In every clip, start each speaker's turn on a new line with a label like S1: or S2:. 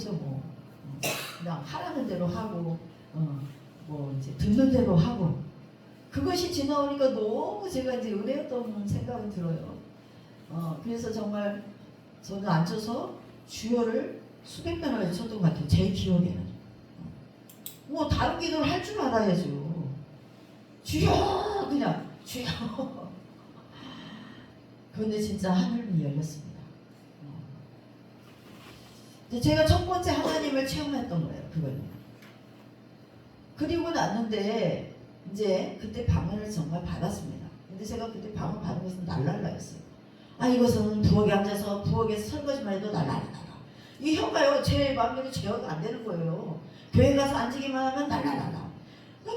S1: 뭐 그냥 하라는 대로 하고 뭐 이제 듣는 대로 하고 그것이 지나오니까 너무 제가 이제 은혜였던 생각이 들어요. 그래서 정말 저는 앉아서 주여를 수백 번을 외쳤던 것 같아요. 제 기억에는. 뭐 다른 기도를 할 줄 알아야죠. 주여 그냥 주여. 그런데 진짜 하늘문이 열렸습니다. 제가 첫 번째 하나님을 체험했던 거예요. 그거는. 그리고 났는데 이제 그때 방언을 정말 받았습니다. 근데 제가 그때 방언 받은 것은 날랄라였어요. 이것은 부엌에 앉아서 부엌에서 설거지만 해도 날랄라. 이 혀가요 제 마음대로 제어가 안 되는 거예요. 교회 가서 앉기만 하면 날랄라.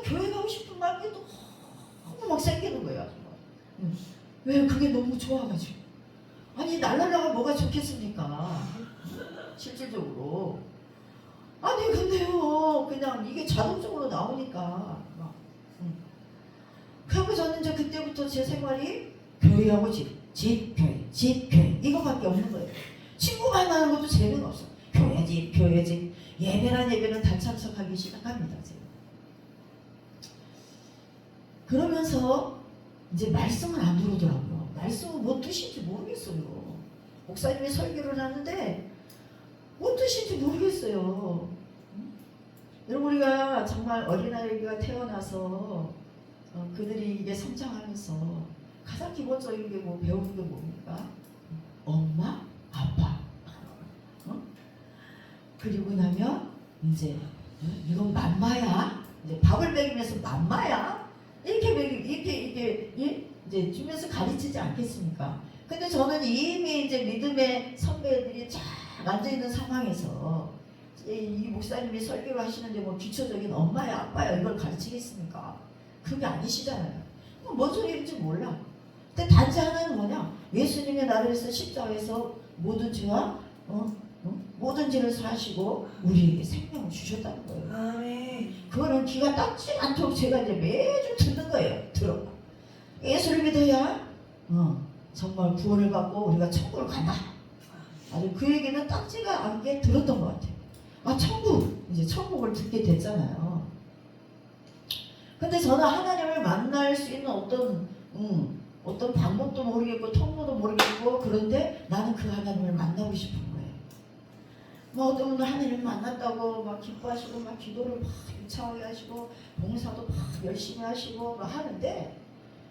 S1: 교회 가고 싶은 마음이 너무 막 생기는 거예요. 왜 그게 너무 좋아가지고. 날랄라가 뭐가 좋겠습니까? 실질적으로. 근데요 그냥 이게 자동적으로 나오니까 막. 그리고 저는 이제 그때부터 제 생활이 교회하고 집, 교회 이거밖에 없는 거예요. 친구 만나는 것도 재미가 없어. 교회 집 예배란 예배는 다 참석하기 시작합니다. 제가. 그러면서 이제 말씀을 안 들어오더라고요. 말씀은 뭔 뜻인지 모르겠어요. 목사님이 설교를 하는데 뭔 뜻인지 모르겠어요. 여러분 우리가 정말 어린아이가 태어나서 그들이 이게 성장하면서 가장 기본적인 게 뭐 배우는 게 뭡니까? 엄마, 아빠. 그리고 나면 이제 이건 맘마야. 이제 밥을 먹이면서 맘마야. 이렇게 이제 주면서 가르치지 않겠습니까? 근데 저는 이미 이제 믿음의 선배들이 쫙 앉아있는 상황에서 이 목사님이 설교를 하시는데 뭐 기초적인 엄마야 아빠야 이걸 가르치겠습니까? 그게 아니시잖아요. 뭔 소리인지 몰라. 근데 단지 하나는 뭐냐? 예수님의 나를 위해서 십자가에서 모든 죄와 모든 죄를 사시고 우리에게 생명을 주셨다는 거예요.
S2: 아멘.
S1: 그거는 귀가 닦지 않도록 제가 이제 매주 듣는 거예요. 들어. 예수를 믿어야 정말 구원을 받고 우리가 천국을 간다. 아주 그 얘기는 닦지가 않게 들었던 것 같아요. 천국, 이제 천국을 듣게 됐잖아요. 근데 저는 하나님을 만날 수 있는 어떤 방법도 모르겠고 통로도 모르겠고 그런데 나는 그 하나님을 만나고 싶은 거예요. 어떤 분은 하나님을 만났다고 막 기뻐하시고 막 기도를 막 유창하게 하시고 봉사도 막 열심히 하시고 막 하는데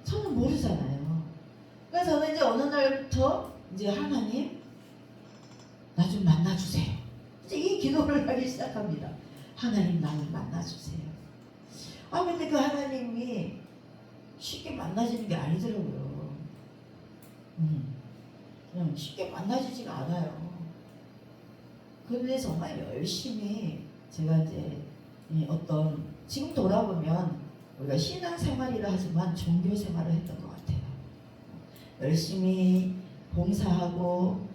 S1: 저는 모르잖아요. 그래서 저는 이제 어느 날부터 이제 하나님 나 좀 만나주세요. 이제 이 기도를 하기 시작합니다. 하나님 나를 만나주세요. 근데 그 하나님이 쉽게 만나지는 게 아니더라고요. 그냥 쉽게 만나지지가 않아요. 그런데 정말 열심히 제가 이제 지금 돌아보면 우리가 신앙생활이라 하지만 종교생활을 했던 것 같아요. 열심히 봉사하고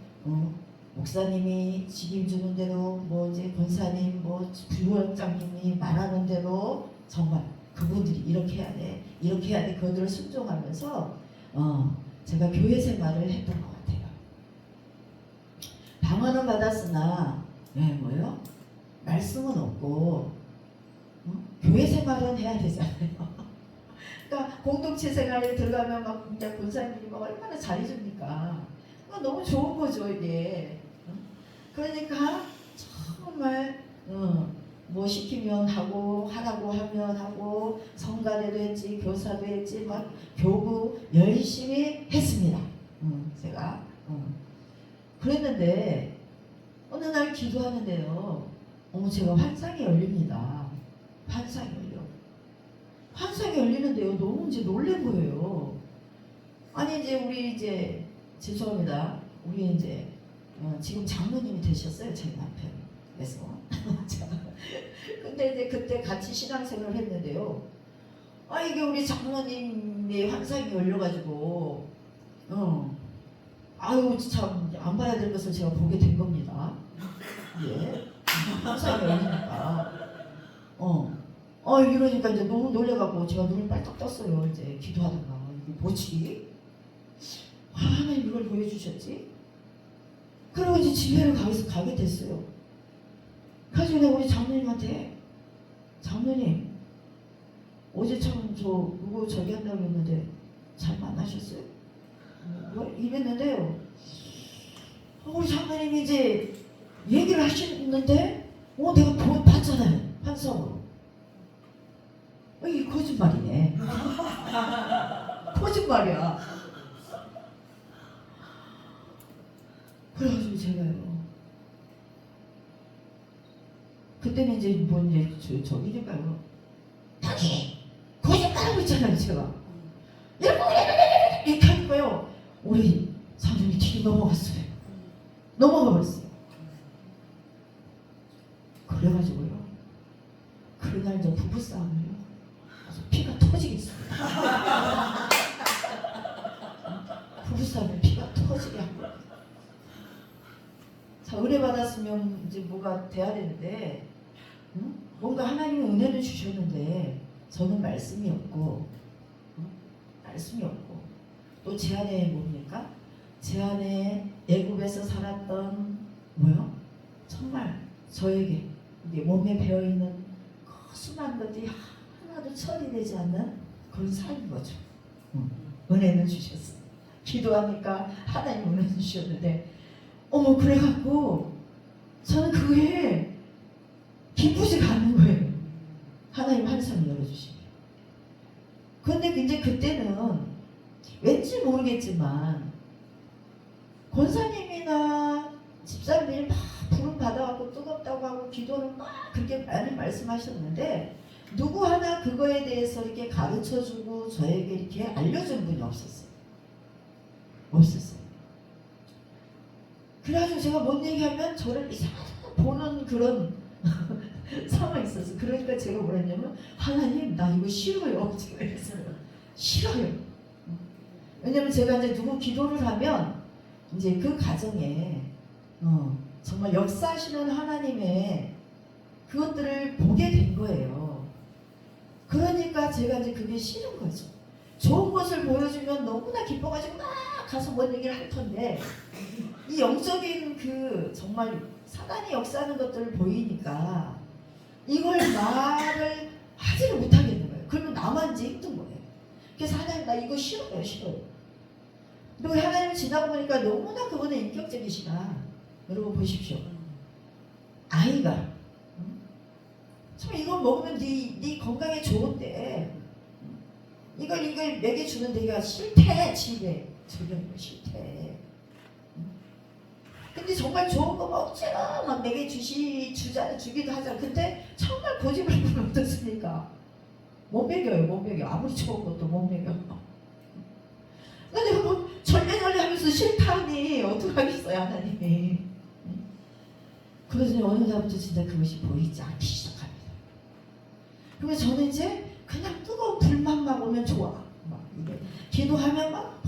S1: 목사님이 책임주는 대로 뭐 이제 권사님 뭐 부원장님이 말하는 대로 정말 그분들이 이렇게 해야 돼 그들을 순종하면서 제가 교회 생활을 했던 것 같아요. 방언은 받았으나 말씀은 없고 교회 생활은 해야 되잖아요. 그러니까 공동체 생활에 들어가면 막 권사님이 막 얼마나 잘해줍니까? 너무 좋은 거죠 이게. 그러니까 정말 뭐 시키면 하고 하라고 하면 하고 성가대도 했지 교사도 했지 막 교구 열심히 했습니다. 제가 그랬는데 어느 날 기도하는데요. 제가 환상이 열립니다. 환상이 열리는데요. 너무 이제 놀래 보여요. 이제 우리 이제 죄송합니다. 우리 이제 지금 장로님이 되셨어요. 제 남편에서. 근데 이제 그때 같이 신앙생활을 했는데요. 이게 우리 장로님의 환상이 열려가지고 참 안 봐야 될 것을 제가 보게 된 겁니다. 예. 환상이 열리니까. 이러니까 이제 너무 놀래갖고 제가 눈을 빨딱 떴어요. 이제 기도하다가 이게 뭐지? 하나님 이걸 보여주셨지? 그리고 이제 집회를 가게 됐어요. 장로님한테 장로님 어제처럼 저 누구 저기 한다고 했는데 잘 만나셨어요? 뭐 이랬는데요. 우리 장로님이 이제 얘기를 하시는데 내가 봤잖아요. 환상으로. 이게 거짓말이네. 거짓말이야. 그래가지고 제가요. 그때는 이제 뭐 이제 저기니까요. 당신 거짓말하고 있잖아요. 제가 이렇게 하니까요. 우리 사돈이 뒤로 넘어갔어요. 넘어가 버렸어요. 그래가지고요. 그날 이제 부부싸움을요. 아주 피가 터지겠습니다. 부부싸움에 피가 터지게 한 거예요. 자, 은혜 받았으면 이제 뭐가 돼야 되는데, 뭔가 하나님의 은혜를 주셨는데, 저는 말씀이 없고, 말씀이 없고, 또 제 안에 뭡니까? 제 안에 애굽에서 살았던, 정말 저에게, 이게 몸에 배어있는 그 수많은 것들이 하나도 처리되지 않는 그런 삶인 거죠. 은혜는 주셨어요. 기도하니까 하나님 은혜는 주셨는데, 그래갖고 저는 그게 기쁘지가 않는 거예요. 하나님 환상을 열어주시면. 그런데 이제 그때는 왠지 모르겠지만 권사님이나 집사님들이 막 부름 받아갖고 뜨겁다고 하고 기도를 막 그렇게 많이 말씀하셨는데 누구 하나 그거에 대해서 이렇게 가르쳐주고 저에게 이렇게 알려준 분이 없었어요. 없었어요. 그래가지고 제가 뭔 얘기하면 저를 이상하게 보는 그런 상황이 있었어요. 그러니까 제가 뭐랬냐면 하나님 나 이거 싫어요. 제가 그랬어요. 싫어요. 왜냐면 제가 이제 누구 기도를 하면 이제 그 가정에 정말 역사하시는 하나님의 그것들을 보게 된 거예요. 그러니까 제가 이제 그게 싫은 거죠. 좋은 것을 보여주면 너무나 기뻐가지고 막 가서 뭔 얘기를 할 텐데 이 영적인 그 정말 사단이 역사하는 것들을 보이니까 이걸 말을 하지를 못하겠는 거예요. 그러면 나만 이제 힘든 거예요. 그래서 하나님 나 이거 싫어요. 그리고 하나님 지나고 보니까 너무나 그분은 인격적이시다. 여러분 보십시오. 아이가 참 이걸 먹으면 네 건강에 좋은데 이걸 먹여주는 데가 싫대. 집에 저기는 거 싫대. 근데 정말 좋은 거 먹지라 막 주기도 하잖아. 근데 정말 고집을 부리면 어떻습니까? 못 먹여요. 못 먹여. 아무리 좋은 것도 못 먹여. 근데 뭐 절레절레 하면서 싫다니 어떡하겠어요 하나님이. 그래서 어느 날부터 진짜 그것이 보이지 않기 시작합니다. 그래서 저는 이제 그냥 뜨거운 불만 막 오면 좋아. 막 이게 기도하면 막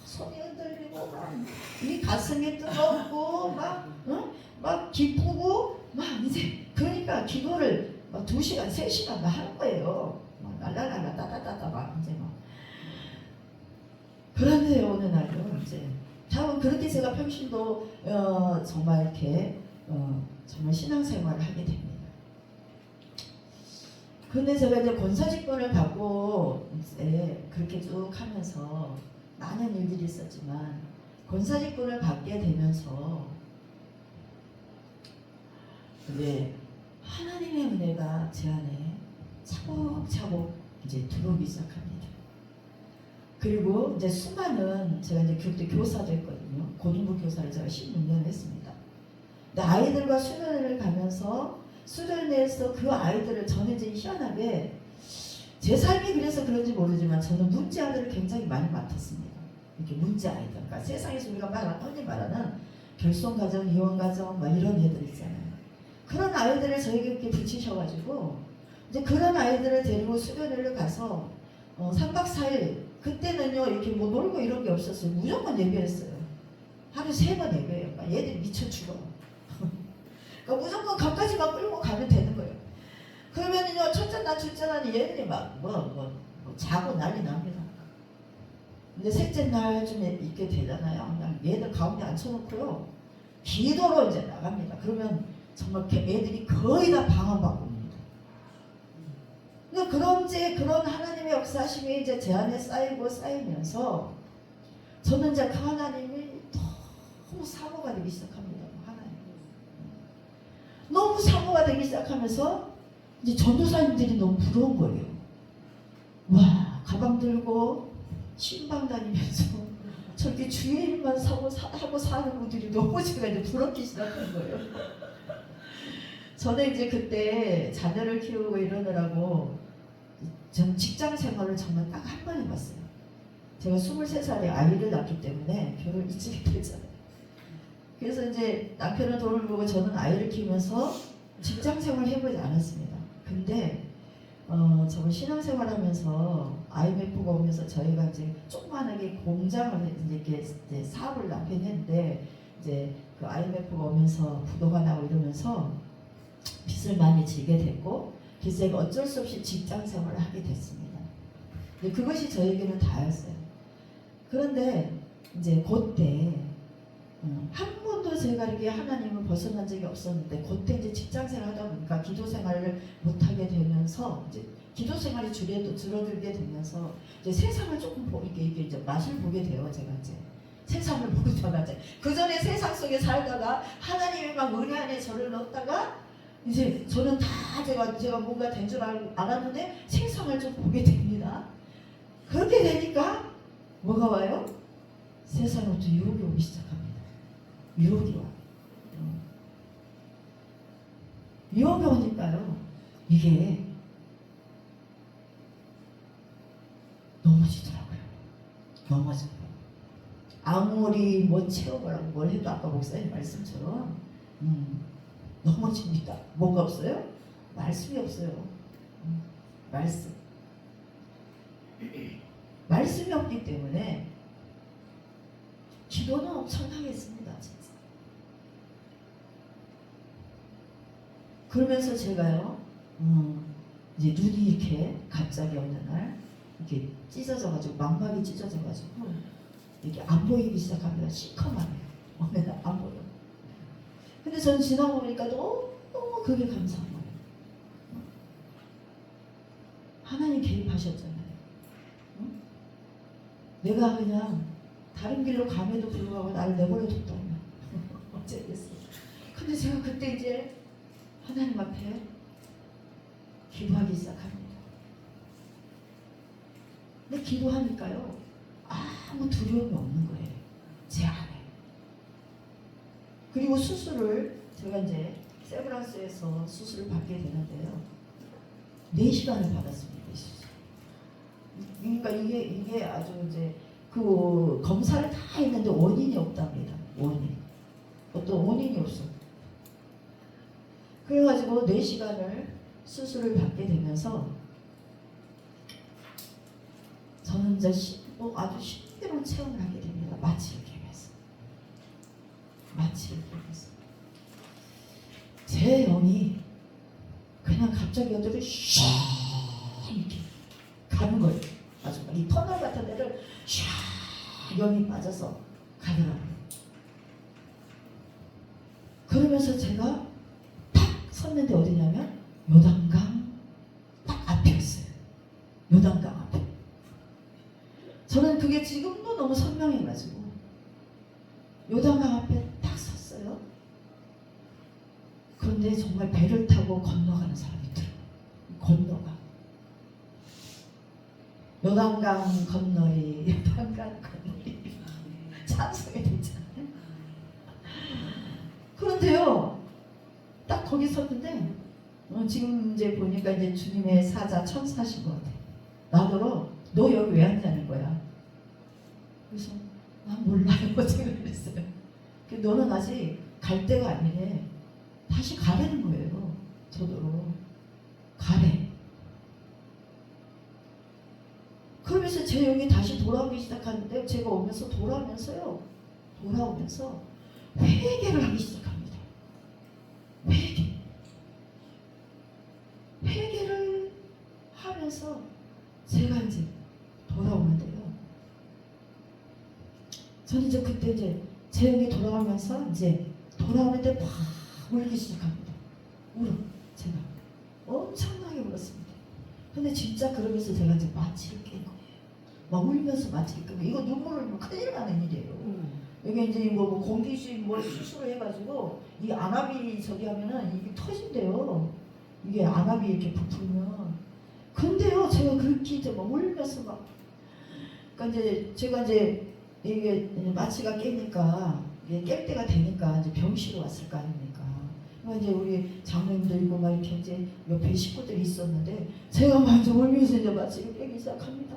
S1: 손이 흔들리고 막 이 가슴이 뜨겁고 막 기쁘고 막 이제 그러니까 기도를 막 2시간 3시간 막 하는 거예요. 막 날라날라 따다따다 막 이제 막 그런데 어느 날은 이제 참 그렇게 제가 평신도 정말 이렇게 정말 신앙생활을 하게 됩니다. 근데 제가 이제 권사직분을 받고 이제 그렇게 쭉 하면서 많은 일들이 있었지만 권사직분을 받게 되면서 이제 하나님의 은혜가 제 안에 차곡차곡 이제 들어오기 시작합니다. 그리고 이제 수많은 제가 이제 그때 교사도 했거든요. 고등부 교사를 제가 16년 했습니다. 근데 아이들과 수련회를 가면서 수련회에서 그 아이들을 저는 이제 희한하게 제 삶이 그래서 그런지 모르지만 저는 문제 아이들을 굉장히 많이 맡았습니다. 이렇게 문제 아이들, 그러니까 세상에서 우리가 흔히 말하는 결손가정, 이혼가정 막 이런 애들 있잖아요. 그런 아이들을 저에게 이렇게 붙이셔가지고 이제 그런 아이들을 데리고 수련회를 가서 3박 4일 그때는요 이렇게 뭐 놀고 이런 게 없었어요. 무조건 예배했어요. 하루 3번 예배해요. 그러니까 얘들이 미쳐 죽어. 그러니까 무조건 거기까지만 끌고 가면 되는 거예요. 그러면은요 첫째 날 둘째 날은 얘들이 막 자고 난리 납니다. 근데 셋째 날 좀 있게 되잖아요. 그냥 얘들 가운데 앉혀놓고요 기도로 이제 나갑니다. 그러면 정말 애들이 거의 다 방언받고 옵니다. 그러니까 그런 하나님의 역사심이 이제 제 안에 쌓이면서 저는 이제 그 하나님이 너무 사모가 되기 시작합니다. 하나님. 너무 사모가 되기 시작하면서 이제 전도사님들이 너무 부러운 거예요. 와, 가방 들고 신방 다니면서 저렇게 주의 일만 하고 사는 분들이 너무 제가 이제 부럽기 시작한 거예요. 저는 이제 그때 자녀를 키우고 이러느라고 전 직장 생활을 정말 딱 한 번 해봤어요. 제가 23살에 아이를 낳기 때문에 결혼 일찍 됐잖아요. 그래서 이제 남편은 돈을 벌고 저는 아이를 키우면서 직장 생활 해보지 않았습니다. 근데 저는 신앙생활하면서 IMF가 오면서 저희가 이제 조그만하게 공장을 이제 사업을 남편이 했는데 이제 그 IMF가 오면서 부도가 나고 이러면서 빚을 많이 지게 됐고 그래서 제가 어쩔 수 없이 직장 생활을 하게 됐습니다. 근데 그것이 저에게는 다였어요. 그런데 이제 그때 한 번도 제가 이렇게 하나님을 벗어난 적이 없었는데 그때 이제 직장 생활하다 보니까 기도 생활을 못하게 되면서 이제 기도 생활이 줄어들게 되면서 이제 세상을 조금 이게 이제 맛을 보게 돼요. 제가 이제 세상을 보다가 이제 그 전에 세상 속에 살다가 하나님의 막 은혜 안에 저를 넣었다가 이제 저는 다 제가 뭔가 된 줄 알았는데 세상을 좀 보게 됩니다. 그렇게 되니까 뭐가 와요? 세상으로부터 유혹이 오기 시작합니다. 유혹이 와. 유혹이 오니까요. 이게 넘어지더라고요. 넘어져요. 아무리 뭐 채워보라고 뭘 해도 아까 목사님 말씀처럼 넘어집니다. 뭐가 없어요? 말씀이 없어요. 말씀이 없기 때문에 기도는 엄청나게 했습니다. 진짜. 그러면서 제가요 이제 눈이 이렇게 갑자기 어느 날 이렇게 찢어져가지고 망막이 찢어져가지고 이렇게 안 보이기 시작합니다. 시커먼해요. 어느 날 안 보여. 근데 저는 지나고 보니까 너무 그게 감사한 거예요. 하나님 개입하셨잖아요. 응? 내가 그냥 다른 길로 감에도 불구하고 나를 내버려뒀다면 어쩌겠어요. 근데 제가 그때 이제 하나님 앞에 기도하기 시작합니다. 근데 기도하니까요 아무 두려움이 없는 거예요. 제 안에. 그리고 수술을 제가 이제 세브란스에서 수술을 받게 되는데요. 4시간을 받았습니다. 이 수술. 그러니까 이게 아주 이제 그 검사를 다 했는데 원인이 없답니다. 어떤 원인이 없어. 그래가지고 4시간을 수술을 받게 되면서 저는 이제 아주 신비로운 체험을 하게 됩니다. 마취를 깨면서. 제 영이 그냥 갑자기 어디로 슉 이렇게 가는 거예요. 아주 이 터널 같은 데를 슉 영이 빠져서 가더라고요. 그러면서 제가 딱 섰는데 어디냐면 요단강 딱 앞이었어요. 요단강 앞에. 저는 그게 지금도 너무 선명해가지고 요단강 앞에 딱 섰어요. 그런데 정말 배를 타고 건너가는 사람이 있더라고요. 건너가. 요단강 건너리 찬송이 되잖아요. 그런데요, 딱 거기 섰는데 지금 이제 보니까 이제 주님의 사자 천사신 것 같아요. 나더러 너 여기 왜 앉냐는 거야. 그래서 난 몰라요. 제가 그랬어요. 너는 아직 갈 때가 아니래. 다시 가라는 거예요. 저더러 가래. 그러면서 제 영이 다시 돌아오기 시작하는데 제가 돌아오면서 회개를 하기 시작합니다. 회개를 하면서 제가 이제 돌아오는데요. 저는 이제 그때 이제 제 영이 돌아오면서 이제 돌아오는데 막 울기 시작합니다. 제가 엄청나게 울었습니다. 근데 진짜 그러면서 제가 이제 마취를 깬 거예요. 막 울면서 마취를 깬 거예요. 이거 눈물을 흘리면 큰일 나는 일이에요. 이게 이제 뭐 공기수입 뭘 수술을 해가지고 이 안압이 저기 하면은 이게 터진대요. 이게 안압이 이렇게 부풀면. 근데요, 제가 그렇게 이제 막 울면서 막, 그러니까 이제 제가 이제 이게 마취가 깨니까 이게 깰 때가 되니까 이제 병실에 왔을 거 아닙니까? 이제 우리 장로님도 있고 막 이렇게 이제 옆에 식구들이 있었는데 제가 먼저 울면서 이제 마취를 깨기 시작합니다.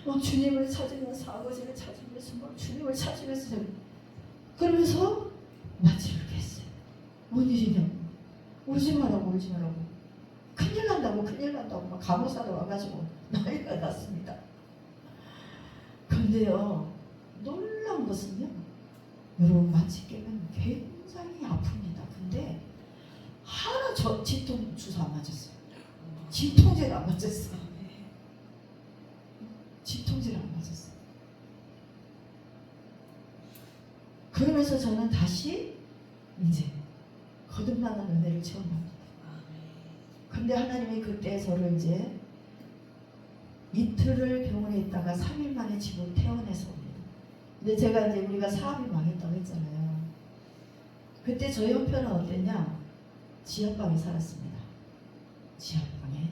S1: 막 주님을 찾으면서 아버지를 찾으면서 막 주님을 찾으면서 그러면서 마취를 깼어요. 뭔 일이냐고. 울지 말라고 울지 말라고. 큰일 난다고 막 간호사도 와가지고 난리가 났습니다. 그런데요, 놀라운 것은요, 여러분 마취 깨면 굉장히 아픕니다. 근데 하나 진통 주사 안 맞았어요. 진통제를 안 맞았어요. 진통제를 안 맞았어요. 그러면서 저는 다시 이제 거듭나는 은혜를 체험합니다. 근데 하나님이 그때 저를 이제 이틀을 병원에 있다가 3일 만에 집으로 퇴원해서 옵니다. 근데 제가 이제 우리가 사업이 망했다고 했잖아요. 그때 저희 형편은 어땠냐? 지하방에 살았습니다. 지하방에.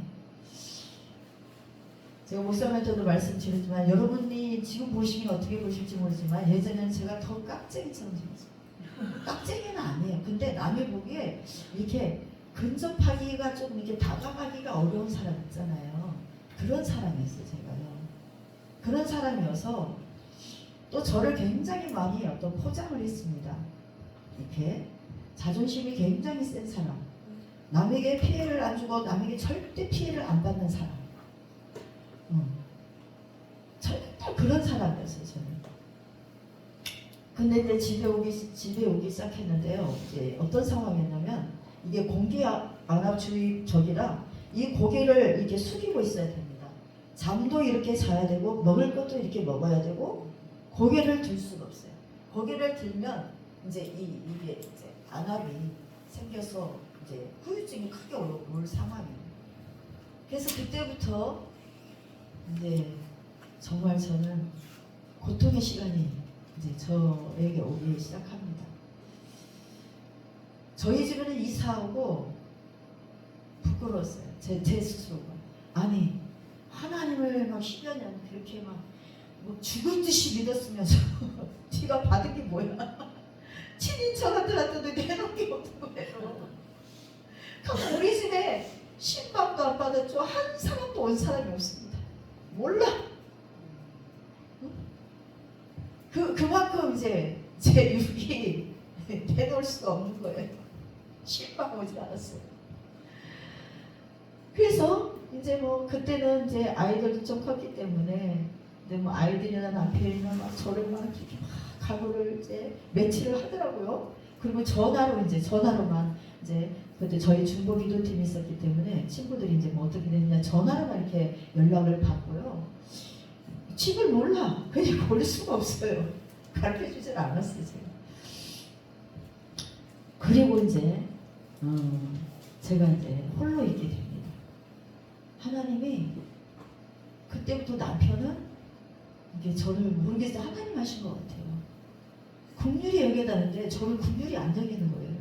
S1: 제가 목사님한테도 말씀드렸지만 여러분이 지금 보시면 어떻게 보실지 모르지만 예전에는 제가 더 깍쟁이처럼 생겼어요. 깍쟁이는 아니에요. 근데 남이 보기에 이렇게 근접하기가 좀 이렇게 다가가기가 어려운 사람 있잖아요. 그런 사람이었어요, 제가요. 그런 사람이어서 또 저를 굉장히 많이 어떤 포장을 했습니다. 이렇게 자존심이 굉장히 센 사람, 남에게 피해를 안 주고 남에게 절대 피해를 안 받는 사람, 절대 그런 사람이었어요, 저는. 근데 이제 집에 오기 시작했는데요. 이제 어떤 상황이었냐면 이게 공기 안압주의 적이라 이 고개를 이렇게 숙이고 있어야 됩니다. 잠도 이렇게 자야 되고 먹을 것도 이렇게 먹어야 되고 고개를 들 수가 없어요. 고개를 들면 이제 이게 이제 안압이 생겨서 이제 후유증이 크게 올 상황이에요. 그래서 그때부터 이제 정말 저는 고통의 시간이 이제 저에게 오기 시작합니다. 저희 집에는 이사하고 부끄러웠어요. 제 스스로가. 아니 하나님을 막 10여 년 그렇게 막 죽을 듯이 믿었으면서 네가 받은 게 뭐야? 친인척한테도 내놓은 게 없는 거예요. 그럼 우리 집에 10만도 안 받았죠. 한 사람도 온 사람이 없습니다. 몰라. 그만큼 이제 제 육이 내놓을 수가 없는 거예요. 10만 오지 않았어요. 그래서 이제 뭐 그때는 이제 아이들도 좀 컸기 때문에 근데 뭐 아이들이나 남편이나 막 저를 막 이렇게 막 각오를 이제 매치를 하더라고요. 그리고 전화로만 이제 그때 저희 중보기도팀이 있었기 때문에 친구들이 이제 뭐 어떻게 됐냐 전화로만 이렇게 연락을 받고요. 집을 몰라. 그냥 볼 수가 없어요. 가르쳐주질 않았어요, 제가. 그리고 이제 제가 이제 홀로 있게 됩니다. 하나님이 그때부터 남편은 이게 저를 모르겠어요. 하나님 하신 것 같아요. 긍휼히 여겨다는데 저를 긍휼히 안 여기는 거예요.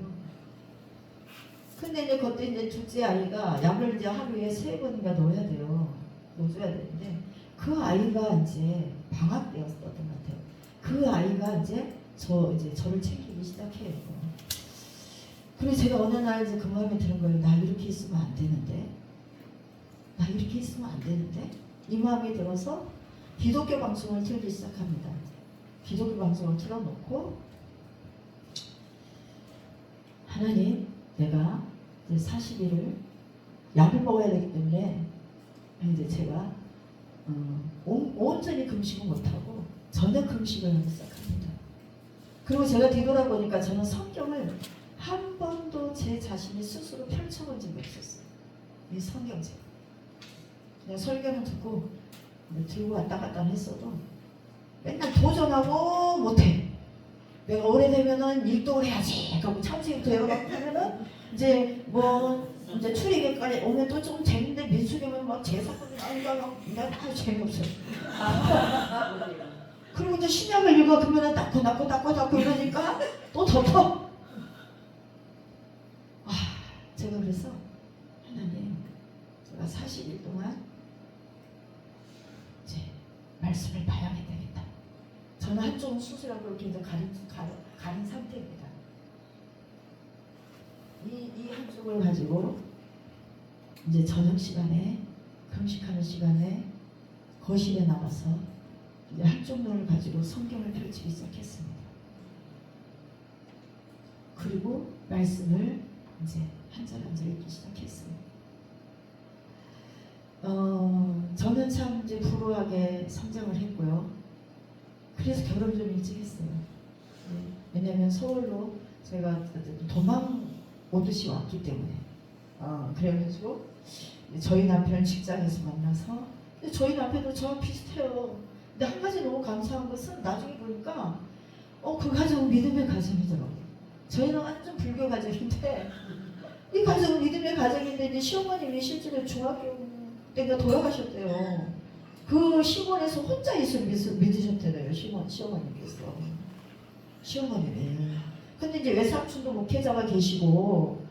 S1: 근데 이제 그때 이제 둘째 아이가 약을 이제 하루에 3번인가 넣어야 돼요. 넣어줘야 되는데 그 아이가 이제 방학 때였던 것 같아요. 그 아이가 이제 저를 챙기기 시작해요. 그래서 제가 어느 날 이제 그 마음에 드는 거예요. 나 이렇게 있으면 안 되는데. 나 이렇게 있으면 안 되는데. 이 마음이 들어서 기독교 방송을 틀기 시작합니다. 기독교 방송을 틀어놓고 하나님, 내가 이제 40일을 약을 먹어야 되기 때문에 이제 제가 온전히 금식을 못하고 저녁 금식을 하기 시작합니다. 그리고 제가 뒤돌아보니까 저는 성경을 한 번도 제 자신이 스스로 펼쳐본 적이 없었어요. 이 성경책. 그냥 설교는 듣고 들고 왔다 갔다 했어도 맨날 도전하고 못해. 내가 오래되면은 일동을 해야지. 그럼 창세기부터 해갖고 하면은 이제 뭐 이제 출애굽까지 오면 또 좀 재밌는데 민수기면 막 제사거리 나오니까 난 아주 재미없어요. 그리고 이제 신약을 읽어 그러면은 닦고 이러니까 또 덮어. 제가 그래서 하나님, 제가 40일 동안 이제 말씀을 봐야 되겠다. 저는 한쪽은 수술하고 이렇게 이제 가린 상태입니다. 이 한쪽을 가지고 이제 저녁 시간에 금식하는 시간에 거실에 나가서 이제 한쪽 눈을 가지고 성경을 펼치기 시작했습니다. 그리고 말씀을 이제 한 절 한 절 읽기 시작했습니다. 저는 참 이제 불우하게 성장을 했고요. 그래서 결혼 좀 일찍 했어요. 네. 왜냐하면 서울로 제가 도망 오듯이 왔기 때문에. 그래가지고 저희 남편을 직장에서 만나서, 저희 남편도 저랑 비슷해요. 근데 한 가지 너무 감사한 것은 나중에 보니까 그 가정은 믿음의 가정이더라고요. 저희는 완전 불교 가정인데 이 가정은 믿음의 가정인데 이제 시어머님이 실제로 중학교 때가 돌아가셨대요. 그 시골에서 혼자 예수를 믿으셨대요. 시어머님께서. 시어머님이. 근데 이제 외삼촌도 목회자가 계시고,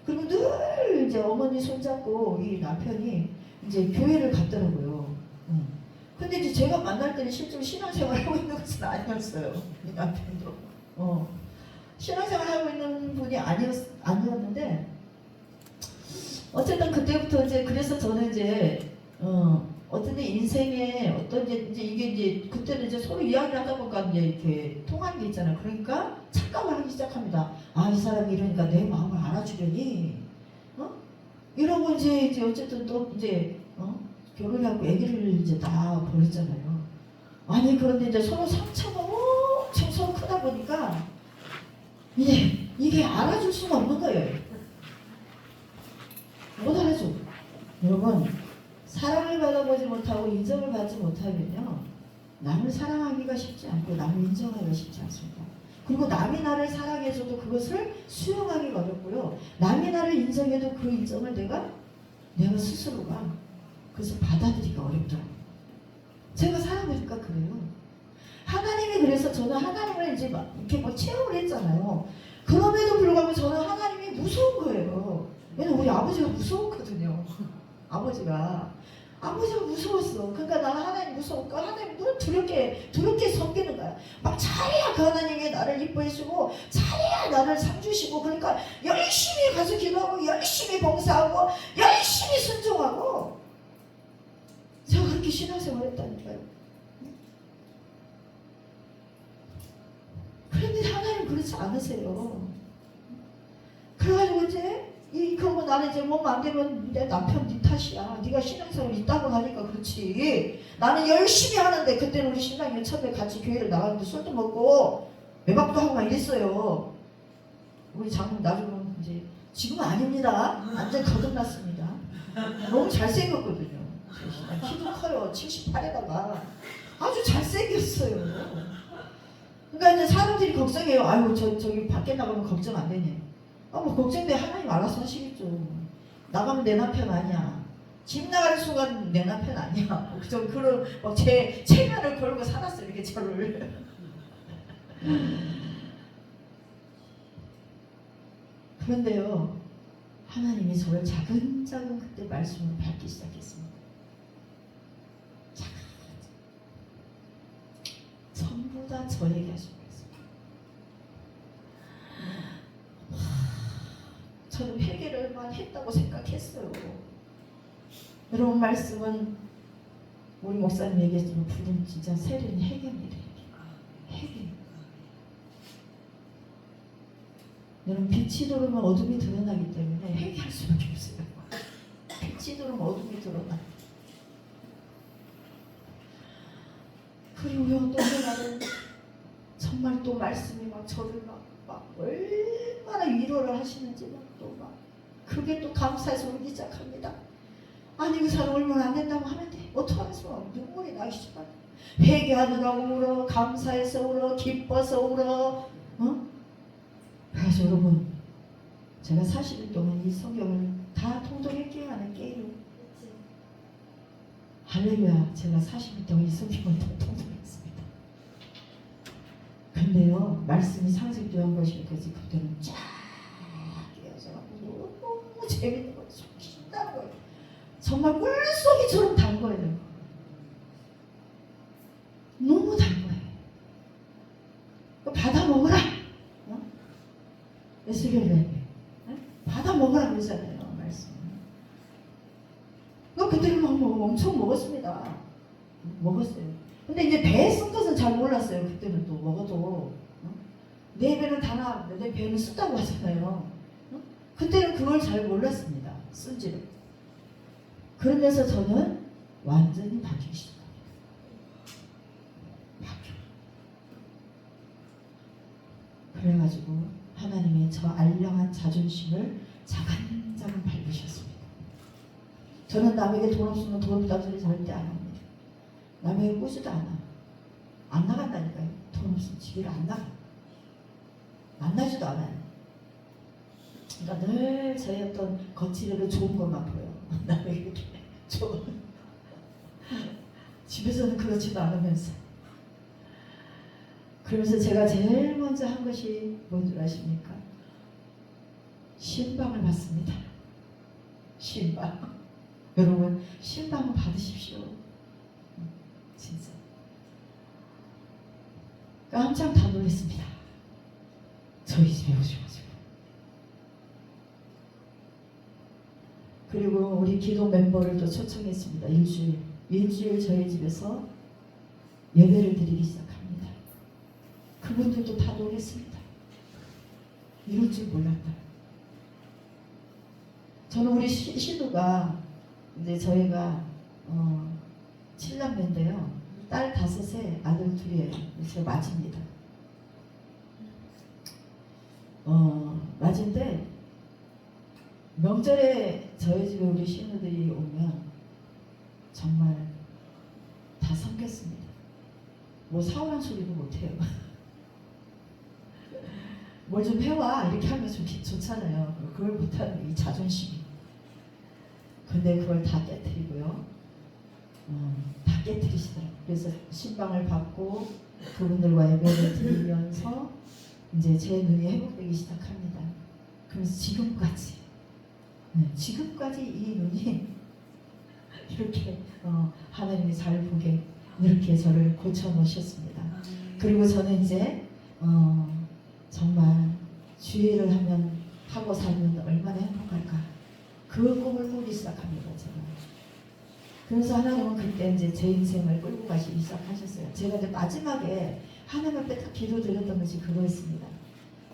S1: 그리고 늘 이제 어머니 손잡고 이 남편이 이제 교회를 갔더라고요. 근데 이제 제가 만날 때는 실제로 신앙생활을 하고 있는 것은 아니었어요. 이 남편도. 신앙생활을 하고 있는 분이 아니었는데, 어쨌든 그때부터 이제 그래서 저는 이제 어떤 인생에 어떤 이제 이게 이제 그때는 이제 서로 이야기를 하다 보니까 이제 이렇게 통하는 게 있잖아요. 그러니까 착각을 하기 시작합니다. 이 사람이 이러니까 내 마음을 알아주려니, 이러고 이제 어쨌든 또 이제 결혼하고 아기를 이제 다 보냈잖아요. 아니 그런데 이제 서로 상처가 엄청 서로 크다 보니까 이게 알아줄 수가 없는 거예요. 못 알아줘. 여러분, 사랑을 받아보지 못하고 인정을 받지 못하면요, 남을 사랑하기가 쉽지 않고 남을 인정하기가 쉽지 않습니다. 그리고 남이 나를 사랑해줘도 그것을 수용하기가 어렵고요, 남이 나를 인정해도 그 인정을 내가 스스로가 그것을 받아들이기가 어렵더라고요. 제가 살아보니까 그래요. 하나님이, 그래서 저는 하나님을 이제 이렇게 막 체험을 했잖아요. 그럼에도 불구하고 저는 하나님이 무서운 거예요. 왜냐면 우리 아버지가 무서웠거든요. 아버지가 무서웠어. 그러니까 나는 하나님 무서우니까 하나님 늘 두렵게 섬기는 거야. 막 잘해야 그 하나님이 나를 이뻐해주고, 잘해야 나를 상주시고, 그러니까 열심히 가서 기도하고, 열심히 봉사하고, 열심히 순종하고. 제가 그렇게 신앙생활 했다니까요. 그런데 하나님 그렇지 않으세요. 그래가지고 이제 그러고 나는 이제 몸 안 되면 내 남편 네 탓이야. 네가 신앙생활 있다고 하니까 그렇지. 나는 열심히 하는데, 그때는 우리 신랑이 처음에 같이 교회를 나갔는데 술도 먹고 외박도 하고 막 이랬어요. 우리 장모님 나중에 이제 지금은 아닙니다. 완전 거듭났습니다. 너무 잘생겼거든요. 키도 커요. 78에다가 아주 잘생겼어요. 그러니까 이제 사람들이 걱정해요. 아유 저기 밖에 나가면 걱정 안 되니. 뭐 걱정돼. 하나님 알아서 하시겠죠. 나가면 내 남편 아니야. 집 나가는 순간 내 남편 아니야. 좀 그런 제 체면을 걸고 살았어요. 이렇게 저를. 그런데요, 하나님이 저를 차근차근 그때 말씀으로 밟기 시작했습니다. 전부 다 저에게 하신 말씀. 저는 회개를만 했다고 생각했어요. 여러분, 말씀은 우리 목사님 얘기했지만 부른 진짜 세례는 회개입니다. 회개. 여러분, 빛이 들어오면 어둠이 드러나기 때문에 회개할 수밖에 없어요. 빛이 들어오면 어둠이 드러나. 그리고요, 또 나는 정말 또 말씀이 막 저를 막 얼마나 위로를 하시는지 또 그게 또 감사해서 울기 시작합니다. 아니, 그 사람 얼마나 안 된다고 하면 돼. 어떡하겠어. 눈물이 나기 시작합니다. 회개하느라고 울어, 감사해서 울어, 기뻐서 울어. 그래서 여러분, 제가 40일 동안 이 성경을 다 통독했게요, 안 했게요? 할렐루야. 제가 40일 동안 이 성경을 다 통독했습니다. 근데요, 말씀이 상세되는 것이 그때는 쫙 깨어져가지고 너무 재밌는 거예요. 신나는 거예요. 정말 물속이처럼 단 거예요. 너무 단 거예요. 받아 먹으라. 에스겔에 받아 먹으라 그러잖아요, 말씀. 그때는 막 엄청 먹었습니다. 먹었어요. 근데 이제 배에 쓴 것은 잘 몰랐어요. 그때는 또 먹어도 내 배는 다나 내 배는 쓴다고 하잖아요. 그때는 그걸 잘 몰랐습니다. 쓴지를. 그러면서 저는 완전히 바뀌기 시작합니다. 그래가지고 하나님이 저 알량한 자존심을 자간자간 밟으셨습니다. 저는 남에게 돈 없으면 돈 없다는 소리 절대 안 합니다. 남에게 꾸지도 않아. 안 나간다니까요. 돈 없으면 집에 안 나가. 만나지도 않아요. 그러니까 늘 저의 어떤 거칠고 좋은 것만 보여. 남에게 좋은. 집에서는 그렇지도 않으면서. 그러면서 제가 제일 먼저 한 것이 뭔 줄 아십니까? 신방을 받습니다. 신방. 여러분, 신방을 받으십시오. 진짜. 깜짝 다 놀랐습니다. 저희 집에 오셔가지고. 그리고 우리 기도 멤버를 또 초청했습니다. 일주일 저희 집에서 예배를 드리기 시작합니다. 그분들도 다 놀랐습니다. 이럴 줄 몰랐다. 저는 우리 신우가 이제 저희가 7남매인데요. 딸 5에 아들 2이에요. 제가 맞입니다. 맞은데 명절에 저희 집에 우리 신우들이 오면 정말 다 섬겼습니다. 뭐 사오란 소리도 못해요. 뭘 좀 해와 이렇게 하면 좀 좋잖아요. 그걸 못하는 이 자존심이. 근데 그걸 다 깨뜨리고요. 다 깨뜨리시더라고요. 그래서 신방을 받고 그분들과 예배를 드리면서 이제 제 눈이 회복되기 시작합니다. 그래서 지금까지 이 눈이 이렇게 하나님이 잘 보게 이렇게 저를 고쳐 놓으셨습니다. 그리고 저는 이제 정말 주의를 하고 살면 얼마나 행복할까. 그 꿈을 꾸기 시작합니다. 제가. 그래서 하나님은 그때 이제 제 인생을 끌고 가시기 시작하셨어요. 제가 이제 마지막에 하나님 앞에 딱 기도드렸던 것이 그거였습니다.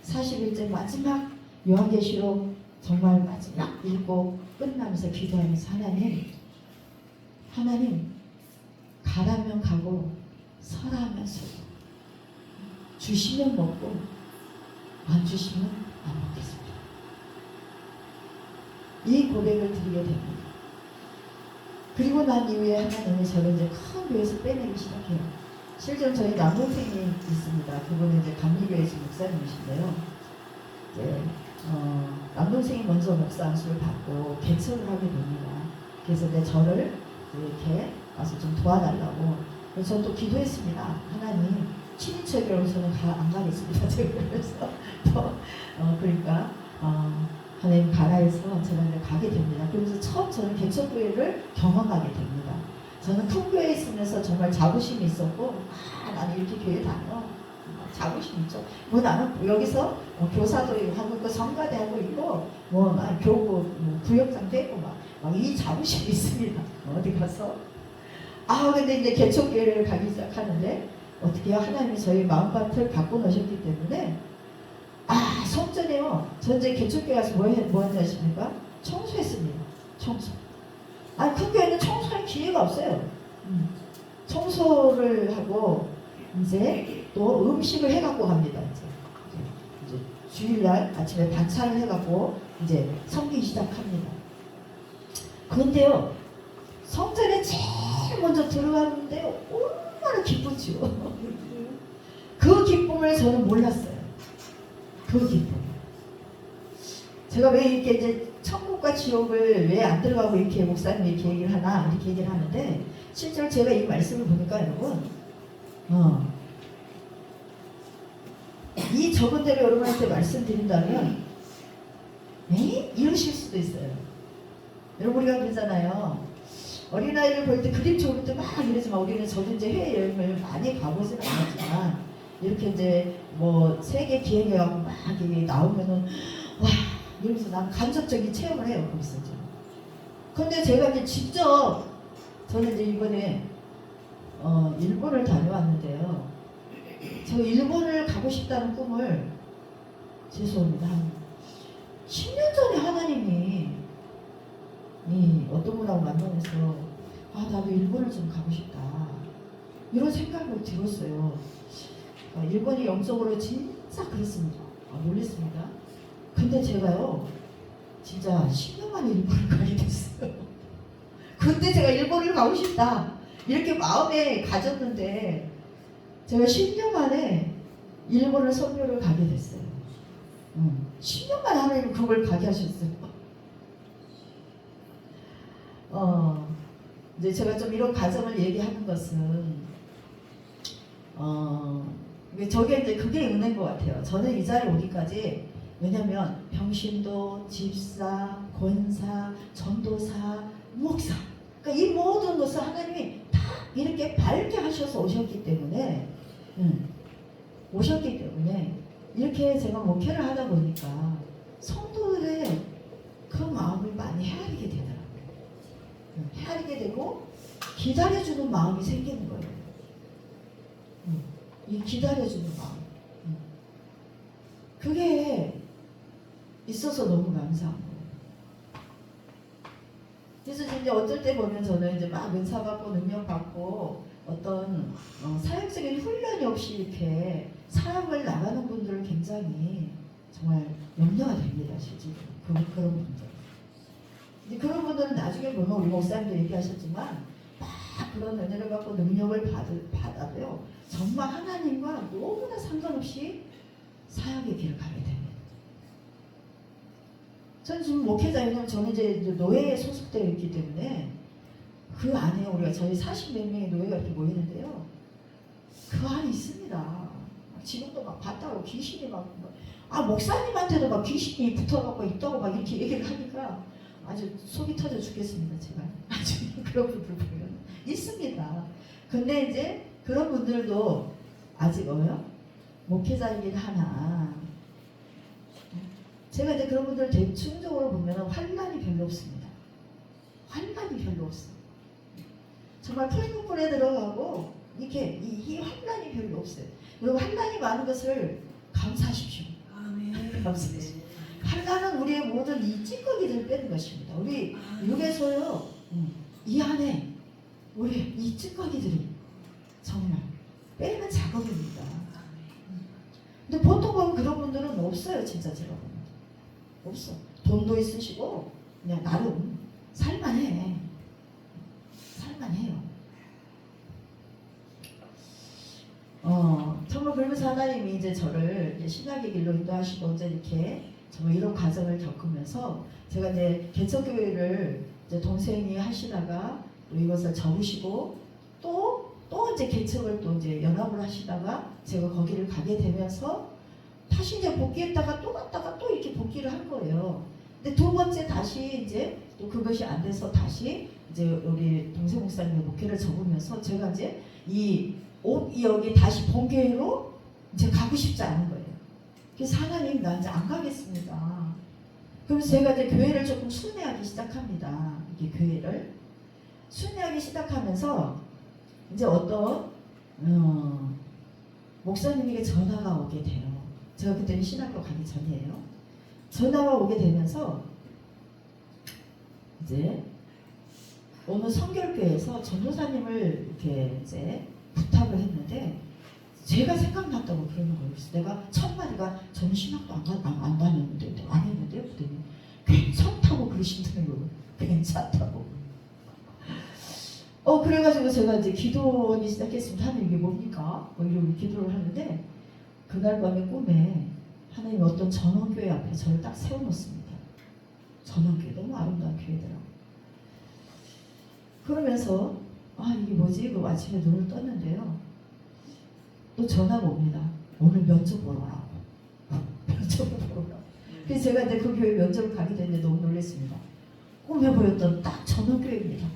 S1: 40일째 마지막 요한계시록 정말 마지막 읽고 끝나면서 기도하면서 하나님 가라면 가고 서라 하면 서고 주시면 먹고 안 주시면 안 먹겠습니다. 이 고백을 드리게 됩니다. 그리고 난 이후에 하나님이 저를 이제 큰 교회에서 빼내기 시작해요. 실제로 저희 남동생이 있습니다. 그분은 이제 감리교회에서 목사님이신데요. 이제 남동생이 먼저 목사 안수를 받고 개척을 하게 됩니다. 그래서 이제 저를 이렇게 와서 좀 도와달라고. 그래서 저는 또 기도했습니다. 하나님 친인척이라고 저는 안 가겠습니다. 그래서 또 그러니까 하나님 가라 해서 제가 이제 가게 됩니다. 그러면서 처음 저는 개척교회를 경험하게 됩니다. 저는 큰 교회에 있으면서 정말 자부심이 있었고 나는 이렇게 교회 다녀. 자부심 있죠. 뭐 나는 여기서 교사도 하고 있고 성가대 하고 있고 교구 구역장 되고 막 이 자부심이 있습니다. 어디 가서 근데 이제 개척교회를 가기 시작하는데 어떻게 해요? 하나님이 저희 마음밭을 바꿔놓으셨기 때문에 성전에요. 저 이제 개척교회 가서 뭐 했는지 아십니까? 청소했습니다. 청소. 큰 교회는 청소할 기회가 없어요. 청소를 하고 이제 또 음식을 해갖고 갑니다. 이제 주일날 아침에 반찬을 해갖고 이제 섬기기 시작합니다. 그런데요, 성전에 제일 먼저 들어가는데 얼마나 기쁘죠. 그 기쁨을 저는 몰랐어요. 그 기쁨. 제가 왜 이렇게 이제 천국과 지옥을 왜 안 들어가고 이렇게 목사님이 이렇게 얘기를 하나 이렇게 얘기를 하는데, 실제로 제가 이 말씀을 보니까 여러분, 이 적은 대로 여러분한테 말씀드린다면 이러실 수도 있어요. 여러분, 우리가 그러잖아요. 어린아이를 볼 때 그림 좋을 때 막 이러지만, 우리는 저도 이제 해외여행을 많이 가보지는 않았지만 이렇게 이제 뭐 세계 기행해가고 막 이게 나오면은 와 이러면서 나는 간접적인 체험을 해요. 거기서 이제. 근데 제가 이제 직접, 저는 이제 이번에 일본을 다녀왔는데요. 제가 일본을 가고 싶다는 꿈을, 죄송합니다, 한 10년 전에 하나님이 어떤 분하고 만나면서 나도 일본을 좀 가고 싶다 이런 생각을 들었어요. 일본이 영적으로 진짜 그렇습니다. 놀랬습니다. 근데 제가요 진짜 10년 만에 일본을 가게 됐어요. 근데 제가 일본을 가고 싶다 이렇게 마음에 가졌는데 제가 10년 만에 일본을 선교를 가게 됐어요. 10년 만에 하나님 그걸 가게 하셨어요. 이제 제가 좀 이런 과정을 얘기하는 것은 저게 이제 그게 은혜인 것 같아요. 저는 이 자리에 오기까지, 왜냐면 병신도, 집사, 권사, 전도사, 목사, 그러니까 이 모든 것을 하나님이 다 이렇게 밝게 하셔서 오셨기 때문에 이렇게 제가 목회를 하다 보니까 성도들의 그 마음을 많이 헤아리게 되더라고요. 헤아리게 되고 기다려주는 마음이 생기는 거예요. 이 기다려주는 마음, 그게 있어서 너무 감사한 거예요. 그래서 이제 어떨 때 보면 저는 이제 막 은사 받고 능력 받고 어떤 사역적인 훈련이 없이 이렇게 사역을 나가는 분들을 굉장히 정말 염려가 됩니다. 실제로 그런 분들. 이제 그런 분들은 나중에 보면 우리 목사님도 얘기하셨지만 막 그런 은혜를 받고 능력을 받아도요 정말 하나님과 너무나 상관없이 사역의 길을 가게 됩니다. 저는 지금 목회자이면 저는 이제 노예에 소속되어 있기 때문에 그 안에 우리가 저희 40몇 명의 노예가 이렇게 모이는데요. 그 안에 있습니다. 지금도 막 봤다고 귀신이 목사님한테도 막 귀신이 붙어갖고 있다고 막 이렇게 얘기를 하니까 아주 속이 터져 죽겠습니다. 제가 아주 그런 분들 보면 있습니다. 근데 이제 그런 분들도 아직 목회자이긴 하나, 제가 이제 그런 분들 대충적으로 보면 환란이 별로 없습니다. 환란이 별로 없어. 정말 푸른 불에 들어가고 이렇게 이 환란이 별로 없어요. 여러분, 환란이 많은 것을 감사하십시오. 아멘. 감사하십시오. 환란은 우리의 모든 이 찌꺼기들을 빼는 것입니다. 우리 육에서요, 이 안에 우리 이 찌꺼기들이 정말 빼는 작업입니다. 근데 보통 보면 그런 분들은 없어요. 진짜 제가 보면 없어. 돈도 있으시고 그냥 나름 살만해요. 정말 그러면서 하나님이 이제 저를 이제 신학의 길로 인도하시고 이제 이렇게 정말 이런 과정을 겪으면서 제가 이제 개척교회를 이제 동생이 하시다가 또 이것을 접으시고 또 이제 개척을 또 이제 연합을 하시다가 제가 거기를 가게 되면서 다시 이제 복귀했다가 또 갔다가 또 이렇게 복귀를 한 거예요. 근데 두 번째 다시 이제 또 그것이 안 돼서 다시 이제 우리 동생 목사님의 목회를 접으면서 제가 이제 여기 다시 본교회로 이제 가고 싶지 않은 거예요. 그래서 하나님, 나 이제 안 가겠습니다. 그래서 제가 이제 교회를 조금 순회하기 시작합니다. 이게 교회를 순회하기 시작하면서 이제 어떤 목사님에게 전화가 오게 돼요. 제가 그때는 신학교 가기 전이에요. 전화가 오게 되면서 이제 어느 성결교회에서 전도사님을 이렇게 이제 부탁을 했는데 제가 생각났다고 그러는 거예요. 그래서 내가 첫 마디가 저는 신학도 안 다녔는데 안 했는데요. 그랬더니 괜찮다고 그러시더라고요. 괜찮다고. 그래가지고 제가 이제 기도하기 시작했습니다. 하나님 이게 뭡니까? 이러고 기도를 하는데 그날 밤에 꿈에 하나님 어떤 전원교회 앞에 저를 딱 세워놓습니다. 전원교회 너무 아름다운 교회더라고요. 그러면서 이게 뭐지? 그 아침에 눈을 떴는데요. 또 전화가 옵니다. 오늘 면접 보러 오라고. 면접을 보러 오라고. 그래서 제가 이제 그 교회 면접을 가게 됐는데 너무 놀랐습니다. 꿈에 보였던 딱 전원교회입니다.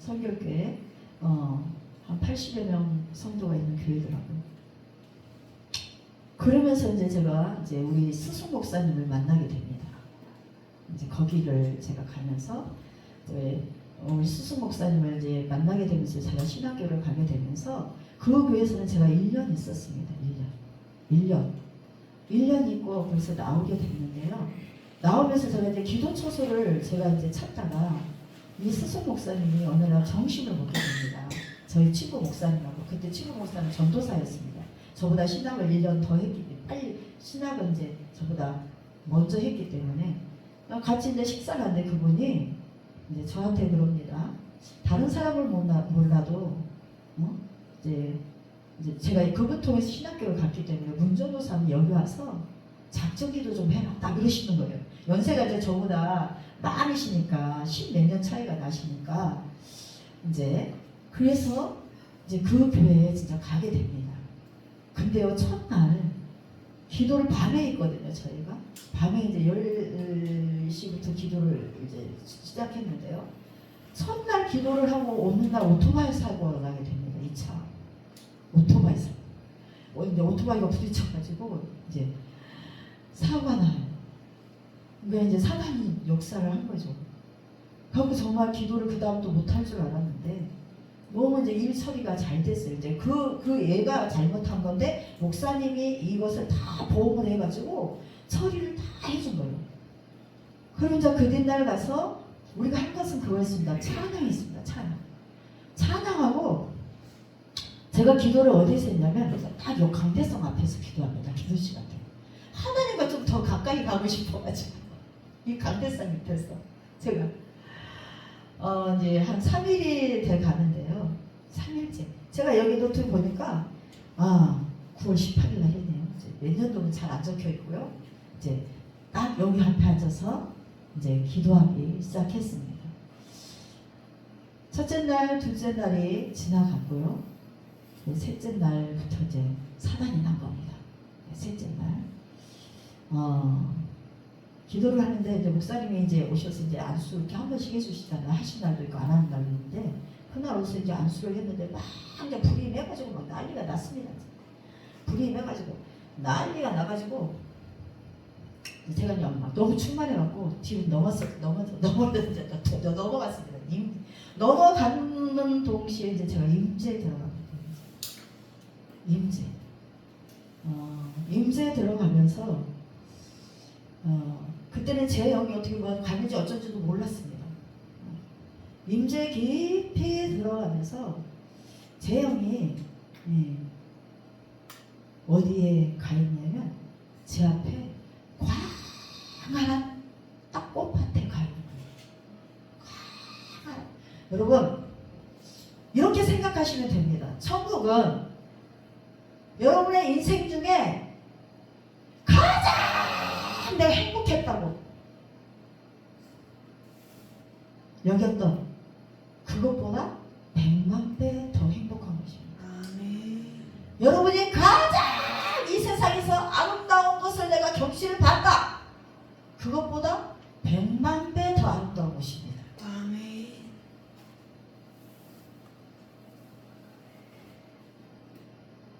S1: 설교교회 한 80여 명 성도가 있는 교회더라고요. 그러면서 이제 제가 이제 우리 스승 목사님을 만나게 됩니다. 이제 거기를 제가 가면서 우리 스승 목사님을 이제 만나게 되면서 제가 신학교를 가게 되면서 그 교회에서는 제가 1년 있었습니다. 1년 있고 벌써 나오게 됐는데요. 나오면서 제가 이제 기도 처소를 제가 이제 찾다가 이 스승 목사님이 어느 날 정신을 못 됩니다. 저희 친구 목사님하고 그때 친구 목사님 전도사였습니다. 저보다 신학을 1년 더 했기 때문에 빨리 신학은 이제 저보다 먼저 했기 때문에 같이 이제 식사를 하는데 그분이 이제 저한테 그럽니다. 다른 사람을 몰라도 이제 제가 그분 통해서 신학교를 갔기 때문에 문전도사는 여기 와서 작전기도 좀 해라 딱 그러시는 거예요. 연세가 이제 저보다 많으시니까 10몇 년 차이가 나시니까 이제 그래서 이제 그 교회에 진짜 가게 됩니다. 근데요 첫날 기도를 밤에 했거든요. 저희가 밤에 이제 10시부터 기도를 이제 시작했는데요. 첫날 기도를 하고 오는 날 오토바이 사고가 나게 됩니다. 2차 오토바이 사고. 이제 오토바이가 부딪혀가지고 이제 사고가 나요. 그러니까 이제 사단이 역사를 한 거죠. 그리고 정말 기도를 그 다음부터 못할 줄 알았는데 너무 이제 일 처리가 잘 됐어요. 이제 그 얘가 잘못한 건데 목사님이 이것을 다 보험을 해가지고 처리를 다 해준 거예요. 그럼 이제 그 뒷날 가서 우리가 한 것은 그거였습니다. 찬양했습니다. 찬양하고 제가 기도를 어디서 했냐면 딱 요 강대성 앞에서 기도합니다. 기도 시간에 하나님과 좀 더 가까이 가고 싶어가지고 이 강대성 밑에서 제가 이제 한 3일이 돼 가는데요. 3일째. 제가 여기 노트 보니까 9월 18일 날 했네요. 이제 몇 년도는 잘 안 적혀 있고요. 이제 딱 여기 앞에 앉아서 이제 기도하기 시작했습니다. 첫째 날, 둘째 날이 지나갔고요. 셋째 날부터 이제 사단이 난 겁니다. 셋째 날. 기도를 하는데 이제 목사님이 이제 오셔서 이제 안수 이렇게 한 번씩 해주시잖아요. 하신 날도 있고 안 하는 날도 있는데 그날 오셔서 이제 안수를 했는데 막 이제 불이 매가지고 막 난리가 났습니다. 불이 매가지고 난리가 나가지고 제가 막 너무 충만해갖고 뒤로 넘어갔습니다. 넘어가는 동시에 이제 제가 임재에 들어갑니다. 임재에 들어가면서 그때는 제 영이 어떻게 가는지 어쩐지도 몰랐습니다. 임재 깊이 들어가면서 제 영이 어디에 가 있냐면 제 앞에 광활한 딱 꽃밭에 가 있는 거예요. 여러분 이렇게 생각하시면 됩니다. 천국은 여러분의 인생 중에 가장 내가 행복했다고 여겼던 그것보다 100만 배 더 행복한 것입니다. 아멘. 여러분이 가장 이 세상에서 아름다운 것을 내가 경치를 봤다. 그것보다 100만 배 더 아름다운 것입니다. 아멘.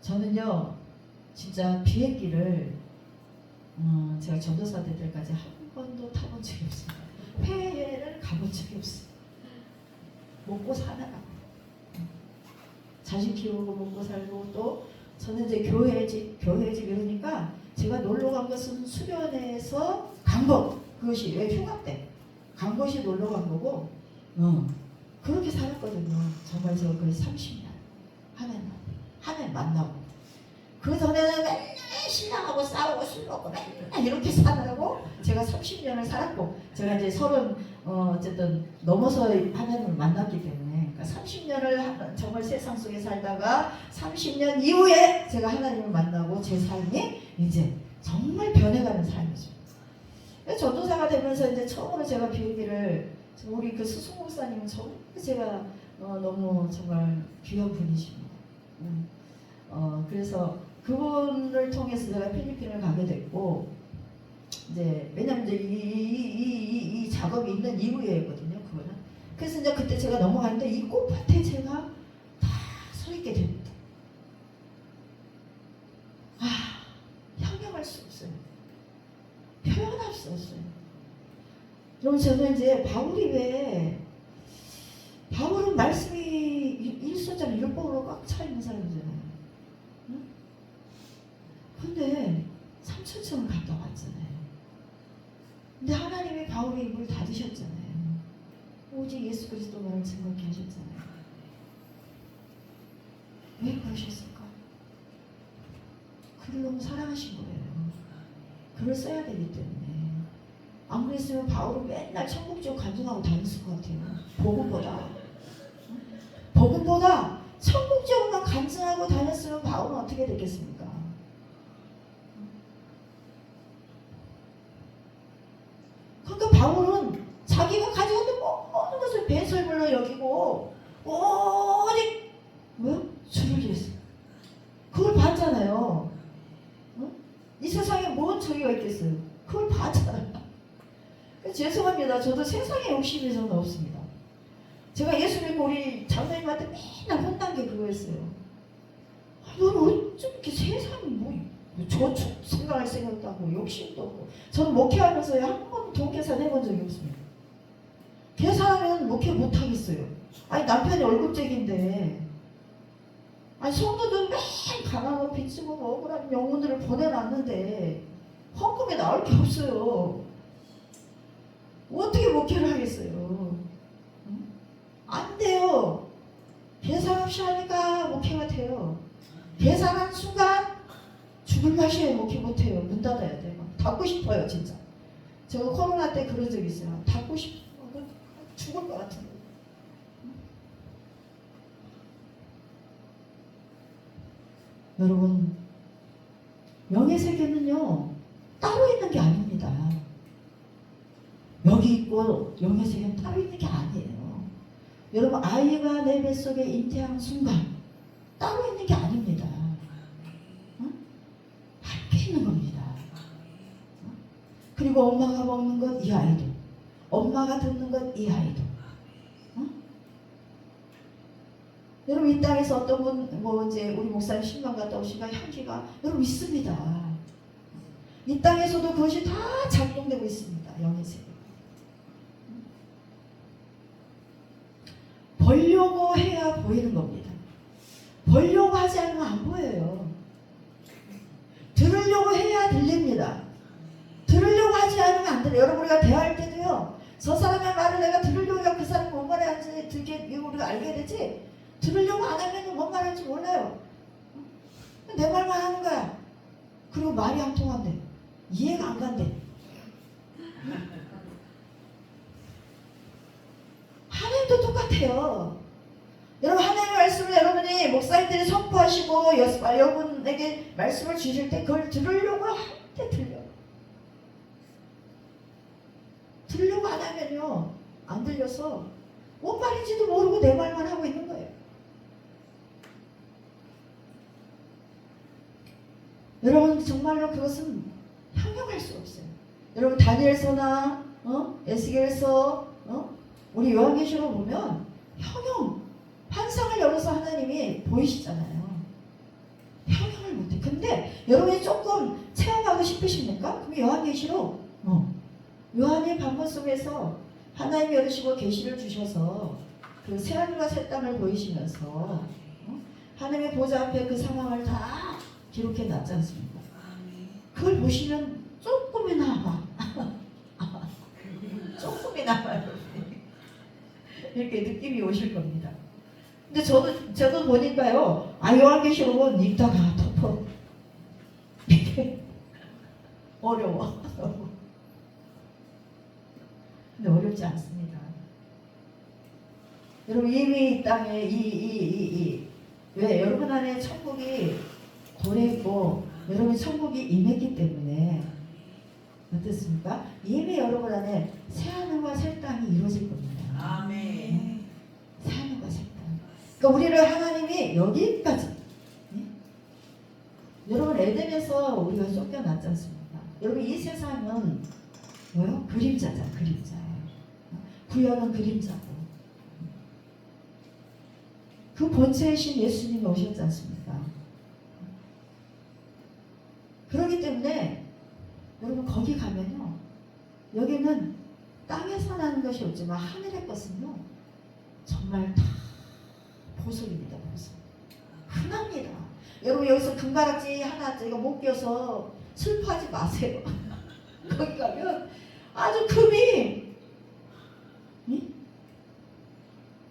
S1: 저는요 진짜 비행기를 제가 전도사 될 때까지 한 번도 타본 적이 없습니다. 해외를 가본 적이 없어요. 먹고 사느라 자식 키우고 먹고 살고 또 저는 이제 교회 집 이러니까 제가 놀러 간 것은 수련회에서 간 것, 그것이 왜 휴가 때 간 것이 놀러 간 거고 그렇게 살았거든요. 정말 제가 거의 30년 하나님 만나고 그 전에는 맨날 신앙하고 싸우고 술 먹고 맨날 이렇게 사느라고 제가 30년을 살았고, 제가 이제 30 어쨌든 넘어서 하나님을 만났기 때문에, 그러니까 30년을 정말 세상 속에 살다가 30년 이후에 제가 하나님을 만나고 제 삶이 이제 정말 변해가는 삶이죠. 전도사가 되면서 이제 처음으로 제가 비행기를, 우리 그 수송 목사님은 정말 제가 너무 정말 귀한 분이십니다. 그래서 그분을 통해서 제가 필리핀을 가게 됐고, 이제 왜냐면 이제 이 작업이 있는 이후에거든요, 그거는. 그래서 이제 그때 제가 넘어갔는데 이 꽃밭에 제가 다 서 있게 됩니다. 형용할 수 없어요. 표현할 수 없어요. 그럼 저는 이제 바울이 바울은 말씀이 일소장 율법으로 꽉 차 있는 사람이잖아요. 응? 근데 3천층을 갔다 왔잖아요. 근데 하나님이 바울의 입을 닫으셨잖아요. 오직 예수 그리스도만을 증거케 하셨잖아요. 왜 그러셨을까? 그를 너무 사랑하신 거예요. 글을 써야 되기 때문에. 안 그랬으면 바울은 맨날 천국적 간증하고 다녔을 것 같아요. 복음보다 천국적으로만 간증하고 다녔으면 바울은 어떻게 됐겠습니까? 그러니까 바울은 자기가 가지고 있는 모든 것을 배설물로 여기고 오직 뭐야? 주를 위해서 그걸 봤잖아요. 이 세상에 뭔 저기가 있겠어요? 그걸 봤잖아요. 죄송합니다. 저도 세상에 욕심이 저는 없습니다. 제가 예수 믿고 우리 장로님한테 맨날 혼난 게 그거였어요. 너는 어쩜 이렇게 세상이 저축 생각할 생각도 하고 욕심도 없고. 저는 목회하면서 한 번도 돈 계산 해본 적이 없습니다. 계산하면 목회 못하겠어요. 아니 남편이 월급쟁인데, 아니 성도들 맨 가난하고 빚지고 억울한 영혼들을 보내놨는데 헌금에 나올 게 없어요. 어떻게 목회를 하겠어요? 안 돼요. 계산 없이 하니까 목회가 돼요. 계산한 순간 죽을 맛이에요. 목회 못해요. 문 닫아야 돼요. 닫고 싶어요 진짜. 제가 코로나 때 그런 적 있어요. 닫고 싶어. 죽을 것 같은데. 여러분, 영예세계는요 따로 있는 게 아닙니다. 여기 있고 영예세계는 따로 있는 게 아니에요. 여러분, 아이가 내 뱃속에 잉태한 순간 따로 있는 게 아닙니다. 함께 있는 겁니다. 그리고 엄마가 먹는 것 이 아이도, 엄마가 듣는 것 이 아이도. 여러분, 이 땅에서 어떤 분, 이제 우리 목사님 신방 갔다 오시니까 향기가 여러분 있습니다. 이 땅에서도 그것이 다 작동되고 있습니다. 영예세계. 보려고 해야 보이는 겁니다. 보려고 하지 않으면 안 보여요. 들으려고 해야 들립니다. 들으려고 하지 않으면 안 들려요. 여러분, 우리가 대화할 때도요, 저 사람의 말을 내가 들으려고 해야 그 사람이 뭔 말을 하는지 우리가 알게 되지, 들으려고 안 하면 뭔 말하는지 몰라요. 내 말만 하는 거야. 그리고 말이 안 통한대. 이해가 안 간대. 하나님도 똑같아요. 여러분, 하나님의 말씀을 여러분이 목사님들이 선포하시고 여러분에게 말씀을 주실 때 그걸 들으려고 할 때 들려. 들으려고 안 하면요 안 들려서 뭔 말인지도 모르고 내 말만 하고 있는 거예요. 여러분, 정말로 그것은 형용할 수 없어요. 여러분, 다니엘서나 에스겔서 우리 요한계시록 보면 환상을 열어서 하나님이 보이시잖아요. 형용을 못해. 근데 여러분이 조금 체험하고 싶으십니까? 그럼 요한계시록 요한의 방문 속에서 하나님이 열으시고 계시를 주셔서 그 새하늘과 새 땅을 보이시면서 하나님의 보좌 앞에 그 상황을 다 기록해 놨지 않습니까? 그걸 보시면 조금이나마 이렇게 느낌이 오실 겁니다. 근데 저도 보니까요, 요한계시록은 읽다가 덮어 어려워. 근데 어렵지 않습니다. 여러분 이미 이 땅에 왜 여러분 안에 천국이 도래했고 여러분 천국이 임했기 때문에 어떻습니까? 이미 여러분 안에 새하늘과 새 땅이 이루어질 겁니다.
S2: 아멘.
S1: 새하늘과 새 땅. 그러니까 우리를 하나님이 여기까지 여러분 에덴에서 우리가 쫓겨났지 않습니까? 여러분 이 세상은 뭐요? 그림자자 그림자. 구약은 그림자고 그 본체이신 예수님이 오셨지 않습니까? 그렇기 때문에 여러분 거기 가면요 여기는 땅에서 나는 것이 없지만 하늘의 것은요 정말 다 보석입니다. 보석 흔합니다. 여러분 여기서 금가락지 하나 제가 못 껴서 슬퍼하지 마세요. 거기 가면 아주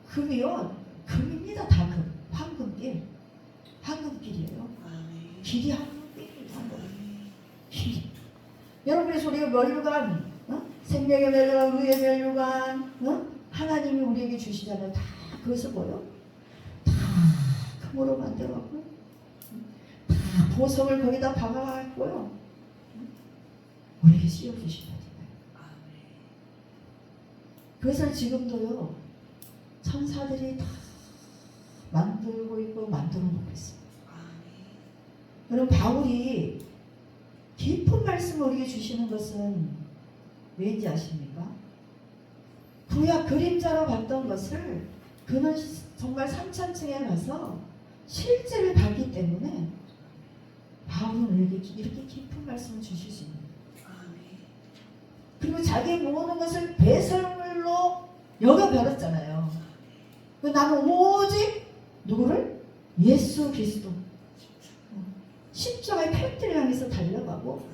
S1: 금이요 금입니다. 다 금. 황금길이에요. 길이 황금길입니다. 길이. 여러분 그래서 우리가 멸류관 생명의 멸류관 의의 멸류관 하나님이 우리에게 주시잖아요. 다 그것을 뭐요? 다 금으로 만들었고 다 보석을 거기다 박아갖고요 우리에게 씌워주신다. 그래서 지금도요 천사들이 다 만들고 있고 만들어 놓고 있습니다. 여러분 바울이 깊은 말씀을 우리에게 주시는 것은 왜인지 아십니까? 구약 그림자로 봤던 것을 그는 정말 산천층에 가서 실제를 봤기 때문에 바울은 우리에게 이렇게 깊은 말씀을 주실 수 있는 거예요. 그리고 자기 모든 것을 배설물로 여겨버렸잖아요. 나는 오직 누구를? 예수 그리스도 십자가의 편들을 향해서 달려가고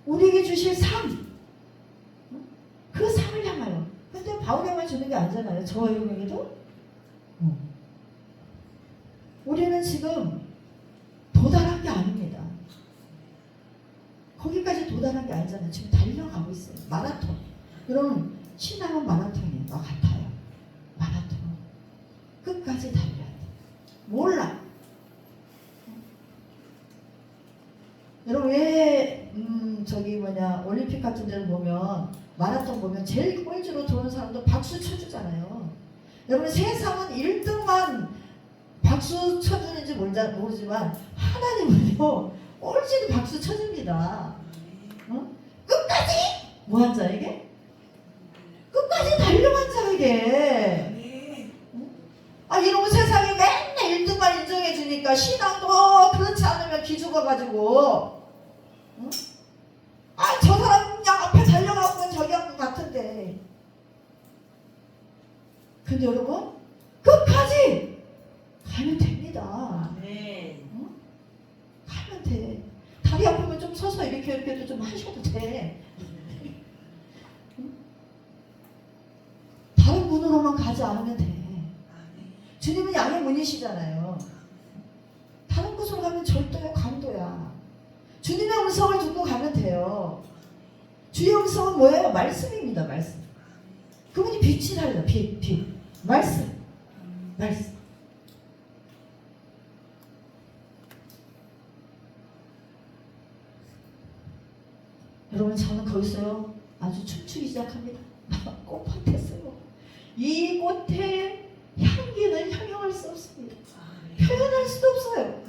S1: 우리에게 주실 삶 그 삶을 향하여. 근데 바울에만 주는 게 아니잖아요. 저와 여러분에게도 우리는 지금 도달한 게 아닙니다. 거기까지 도달한 게 아니잖아요. 지금 달려가고 있어요. 마라톤. 여러분 신앙은 마라톤인 것 같아요. 마라톤. 끝까지 달려야 돼. 몰라. 여러분 왜 올림픽 같은 데를 보면 마라톤 보면 제일 꼴찌로 도는 사람도 박수 쳐주잖아요. 여러분 세상은 1등만 박수 쳐주는지 모르지만 하나님은요 꼴찌도 박수 쳐줍니다. 끝까지 뭐한 자에게? 끝까지 달려간 자에게. 이러면 세상에 맨날 1등만 인정해 주니까 신앙도 그렇지 않으면 기죽어가지고 저 사람 그냥 앞에 달려가고 저기 한 것 같은데. 근데 여러분 끝까지 가면 됩니다. 가면 돼. 다리 아프면 좀 서서 이렇게도 좀 하셔도 돼. 다른 문으로만 가지 않으면 돼. 주님은 양의 문이시잖아요. 다른 곳으로 가면 절도야 강도야. 주님의 음성을 듣고 가면 돼요. 주의 음성은 뭐예요? 말씀입니다. 말씀. 그분이 빛이라요. 빛. 말씀. 여러분 저는 거기서요 아주 춤추기 시작합니다. 꽃밭에서요. 이 꽃의 향기는 형용할 수 없습니다. 표현할 수도 없어요.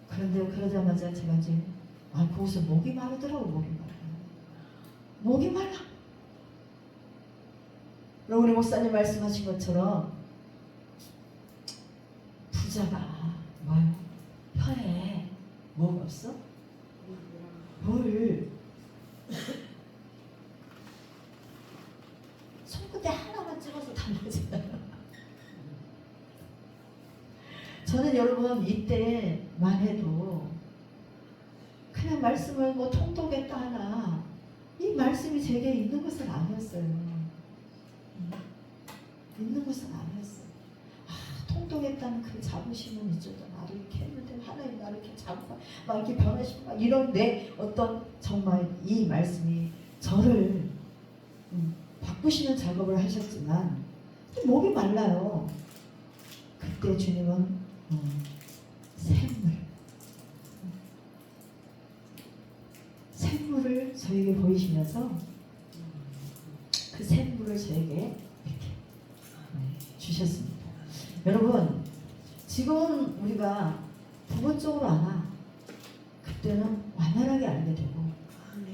S1: 그런데 그러자마자 제가 이제 거기서 목이 마르더라고. 목이 말라. 우리 목사님 말씀하신 것처럼 부자가 뭐요? 혀에 뭐가 없어? 뭘 손끝에 하나만 찍어서 달라지잖아요. 저는 여러분 이때만 해도 그냥 말씀을 통독했다 하나 이 말씀이 제게 있는 것은 아니었어요. 있는 것은 아니었어요. 혼동했다는 그 자부심은 있죠. 나를 이렇게 했는데 하나님 나를 이렇게 잡고 막 이렇게 변하시고 막 이런 내 어떤 정말 이 말씀이 저를 바꾸시는 작업을 하셨지만 목이 말라요. 그때 주님은 샘물을 저에게 보이시면서 그 샘물을 저에게 이렇게 주셨습니다. 여러분, 지금 우리가 부분적으로 아나 그때는 완연하게 알게 되고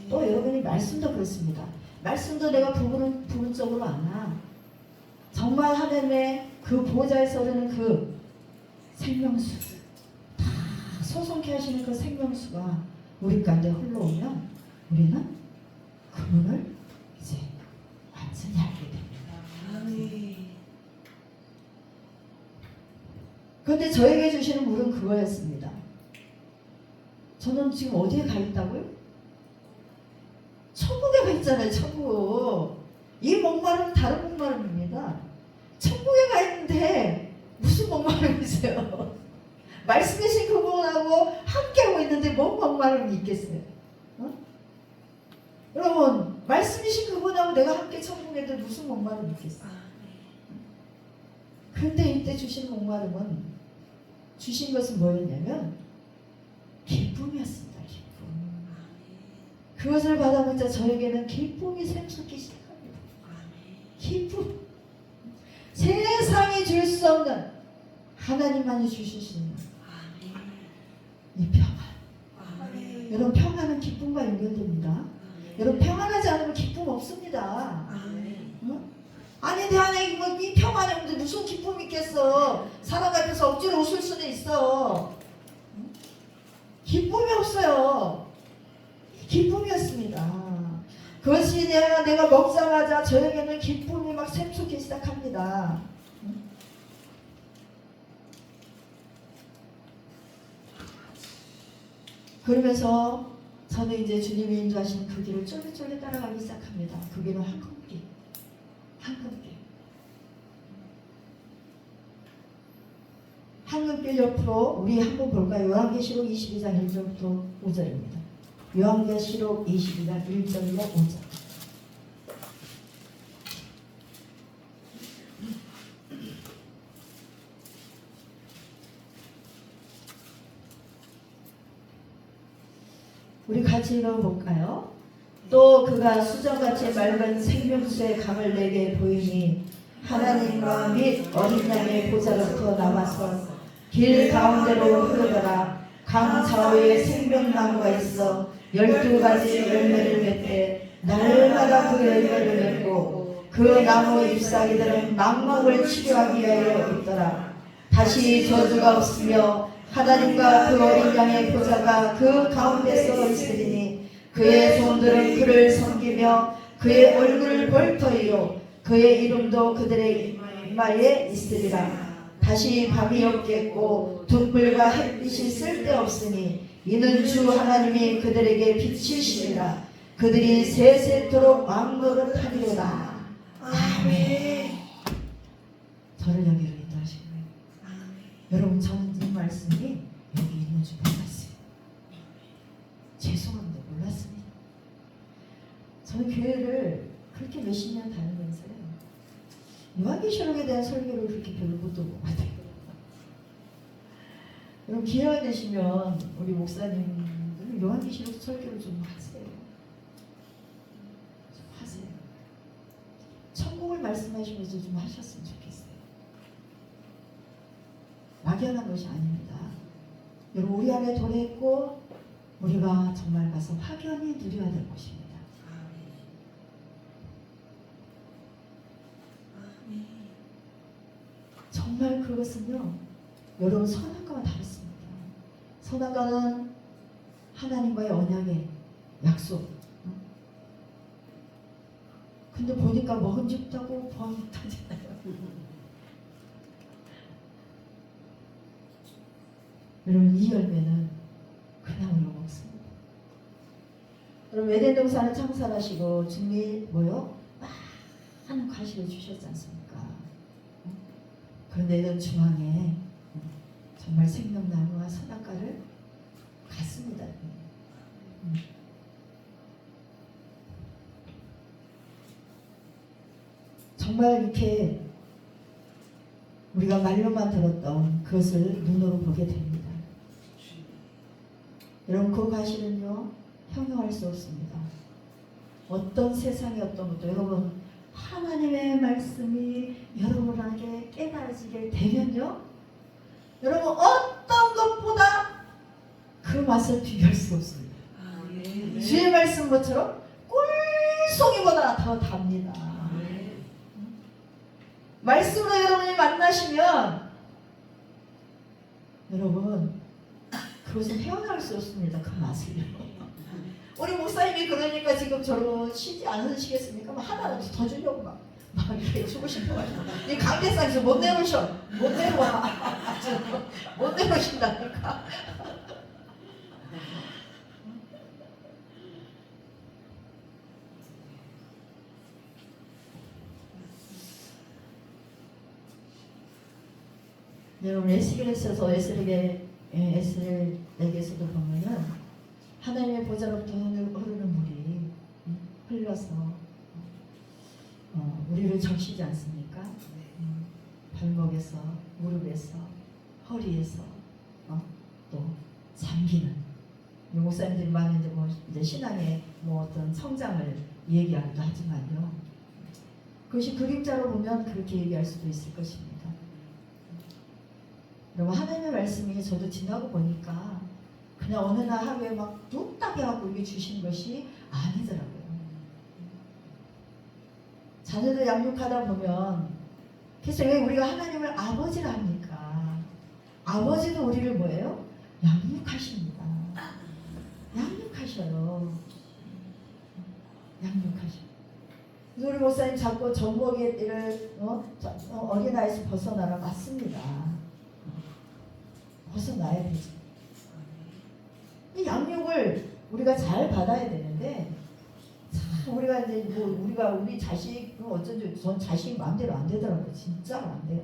S1: 또 여러분이 말씀도 그렇습니다. 말씀도 내가 부분적으로 아나 정말 하나님의 그 보좌에서 흐르는 그 생명수 다 소송케 하시는 그 생명수가 우리 가운데 흘러오면 우리는 그분을 이제 완전히 알게 됩니다. 그런데 저에게 주시는 물은 그거였습니다. 저는 지금 어디에 가 있다고요? 천국에 가 있잖아요. 천국. 이 목마름은 다른 목마름입니다. 천국에 가 있는데 무슨 목마름이세요? 말씀이신 그분하고 함께하고 있는데 뭔 목마름이 있겠어요? 여러분, 말씀이신 그분하고 내가 함께 천국에도 무슨 목마름이 있겠어요? 그런데 이때 주신 목마름은 주신 것은 뭐였냐면 기쁨이었습니다. 기쁨. 그것을 받아보자 저에게는 기쁨이 샘솟기 시작합니다. 기쁨. 세상이 줄 수 없는 하나님만이 주실 수 있는 이 평안. 여러분, 평안은 기쁨과 연결됩니다. 여러분, 평안하지 않으면 기쁨 없습니다. 아니 내 안에 이 평안이 없는데 무슨 기쁨이 있겠어. 사람 앞에서 억지로 웃을 수는 있어. 기쁨이 없어요. 기쁨이었습니다. 그것이 내가 먹자마자 저에게는 기쁨이 막 샘솟기 시작합니다. 그러면서 저는 이제 주님이 인도하시는 그 길을 쫄래쫄래 따라가기 시작합니다. 그 길은 황금길. 황금길. 황금길 옆으로 우리 한번 볼까요? 요한계시록 22장 1절부터 5절입니다. 요한계시록 22장 1절로 5절. 우리 같이 읽어볼까요? 또 그가 수정같이 맑은 생명수의 강을 내게 보이니 하나님과 및 어린 양의 보좌로부터 나와서 길 가운데로 흐르더라. 강 좌우에 생명나무가 있어 12가지 열매를 맺되 날마다 그 열매를 맺고 그 나무 잎사귀들은 망목을 치료하기 위하여 있더라. 다시 저주가 없으며 하나님과 그 어린 양의 보좌가 그 가운데서 있으리니 그의 종들은 그를 섬기며 그의 얼굴을 벌터이요 그의 이름도 그들의 이마에 있으리라. 다시 밤이 없겠고 등불과 햇빛이 쓸데없으니 이는 주 하나님이 그들에게 빛이시리라. 그들이 세세토록 왕노릇 하리로다. 아멘. 저를 여기로 인도하신 거예요. 여러분, 저는 이 말씀이 여기 있는 줄 몰랐어요. 죄송합니다. 몰랐습니다. 저는 교회를 그렇게 몇십 년 다니면서요, 요한계시록에 대한 설교를 그렇게 별로 못 들은 것 같아요. 여러분, 기회가 되시면 우리 목사님 요한계시록 설교를 좀 하세요. 좀 하세요. 천국을 말씀하시면서 좀 하셨으면 좋겠어요. 막연한 것이 아닙니다. 여러분, 우리 안에 도래했고 우리가 정말 가서 확연히 누려야 될 것입니다. 정말 그것은요, 여러분, 선악과와 다릅니다. 선악과는 하나님과의 언약의 약속. 근데 보니까 먹음직다고 보암직하잖아요. 여러분, 이 열매는 그 나무로 먹습니다. 여러분, 에덴 동산을 창설하시고 주님이 뭐요? 많은 과실을 주셨지 않습니까? 그 그런데 는 중앙에 정말 생명나무와 선악과를 갔습니다. 정말 이렇게 우리가 말로만 들었던 그것을 눈으로 보게 됩니다. 여러분 그 과실은요 형용할 수 없습니다. 어떤 세상의 어떤 것도 여러분 하나님의 말씀이 여러분에게 깨달아지게 되면요 여러분 어떤 것보다 그 맛을 비교할 수 없습니다.
S2: 예.
S1: 주의 말씀 것처럼 꿀송이보다 더 답니다. 말씀으로 여러분이 만나시면 여러분 그것은 헤어날 수 없습니다. 그 맛을요. 우리 목사님이 그러니까 지금 저러고 쉬지 않으시겠습니까? 막 하나라도 더 주려고 막 이렇게 주고 싶어가지고 이 강대상에서 못 내놓으셔. 못 내놓아. 못 내놓으신다니까. 여러분 에스겔에서도 에스겔에게서도 보면은 하나님의 보좌로부터 흐르는 물이 흘러서 우리를 적시지 않습니까? 발목에서 무릎에서 허리에서 또 잠기는 목사님들이 많은 이제 신앙의 어떤 성장을 얘기하기도 하지만요. 그것이 그림자로 보면 그렇게 얘기할 수도 있을 것입니다. 여러분 하나님의 말씀이 저도 지나고 보니까 그냥 어느 날 하루에 막 뚝딱 해갖고 이게 주신 것이 아니더라고요. 자녀들 양육하다 보면 그래서 왜 우리가 하나님을 아버지라 합니까? 아버지도 우리를 뭐예요? 양육하십니다. 양육하셔요. 양육하셔요. 우리 목사님 자꾸 젖먹이를 어린아이에서 벗어나라 맞습니다. 벗어나야 되죠. 이 양육을 우리가 잘 받아야 되는데 참 우리가 이제 우리 자식 어쩐지 전 자식 마음대로 안 되더라고요. 진짜로 안 돼요.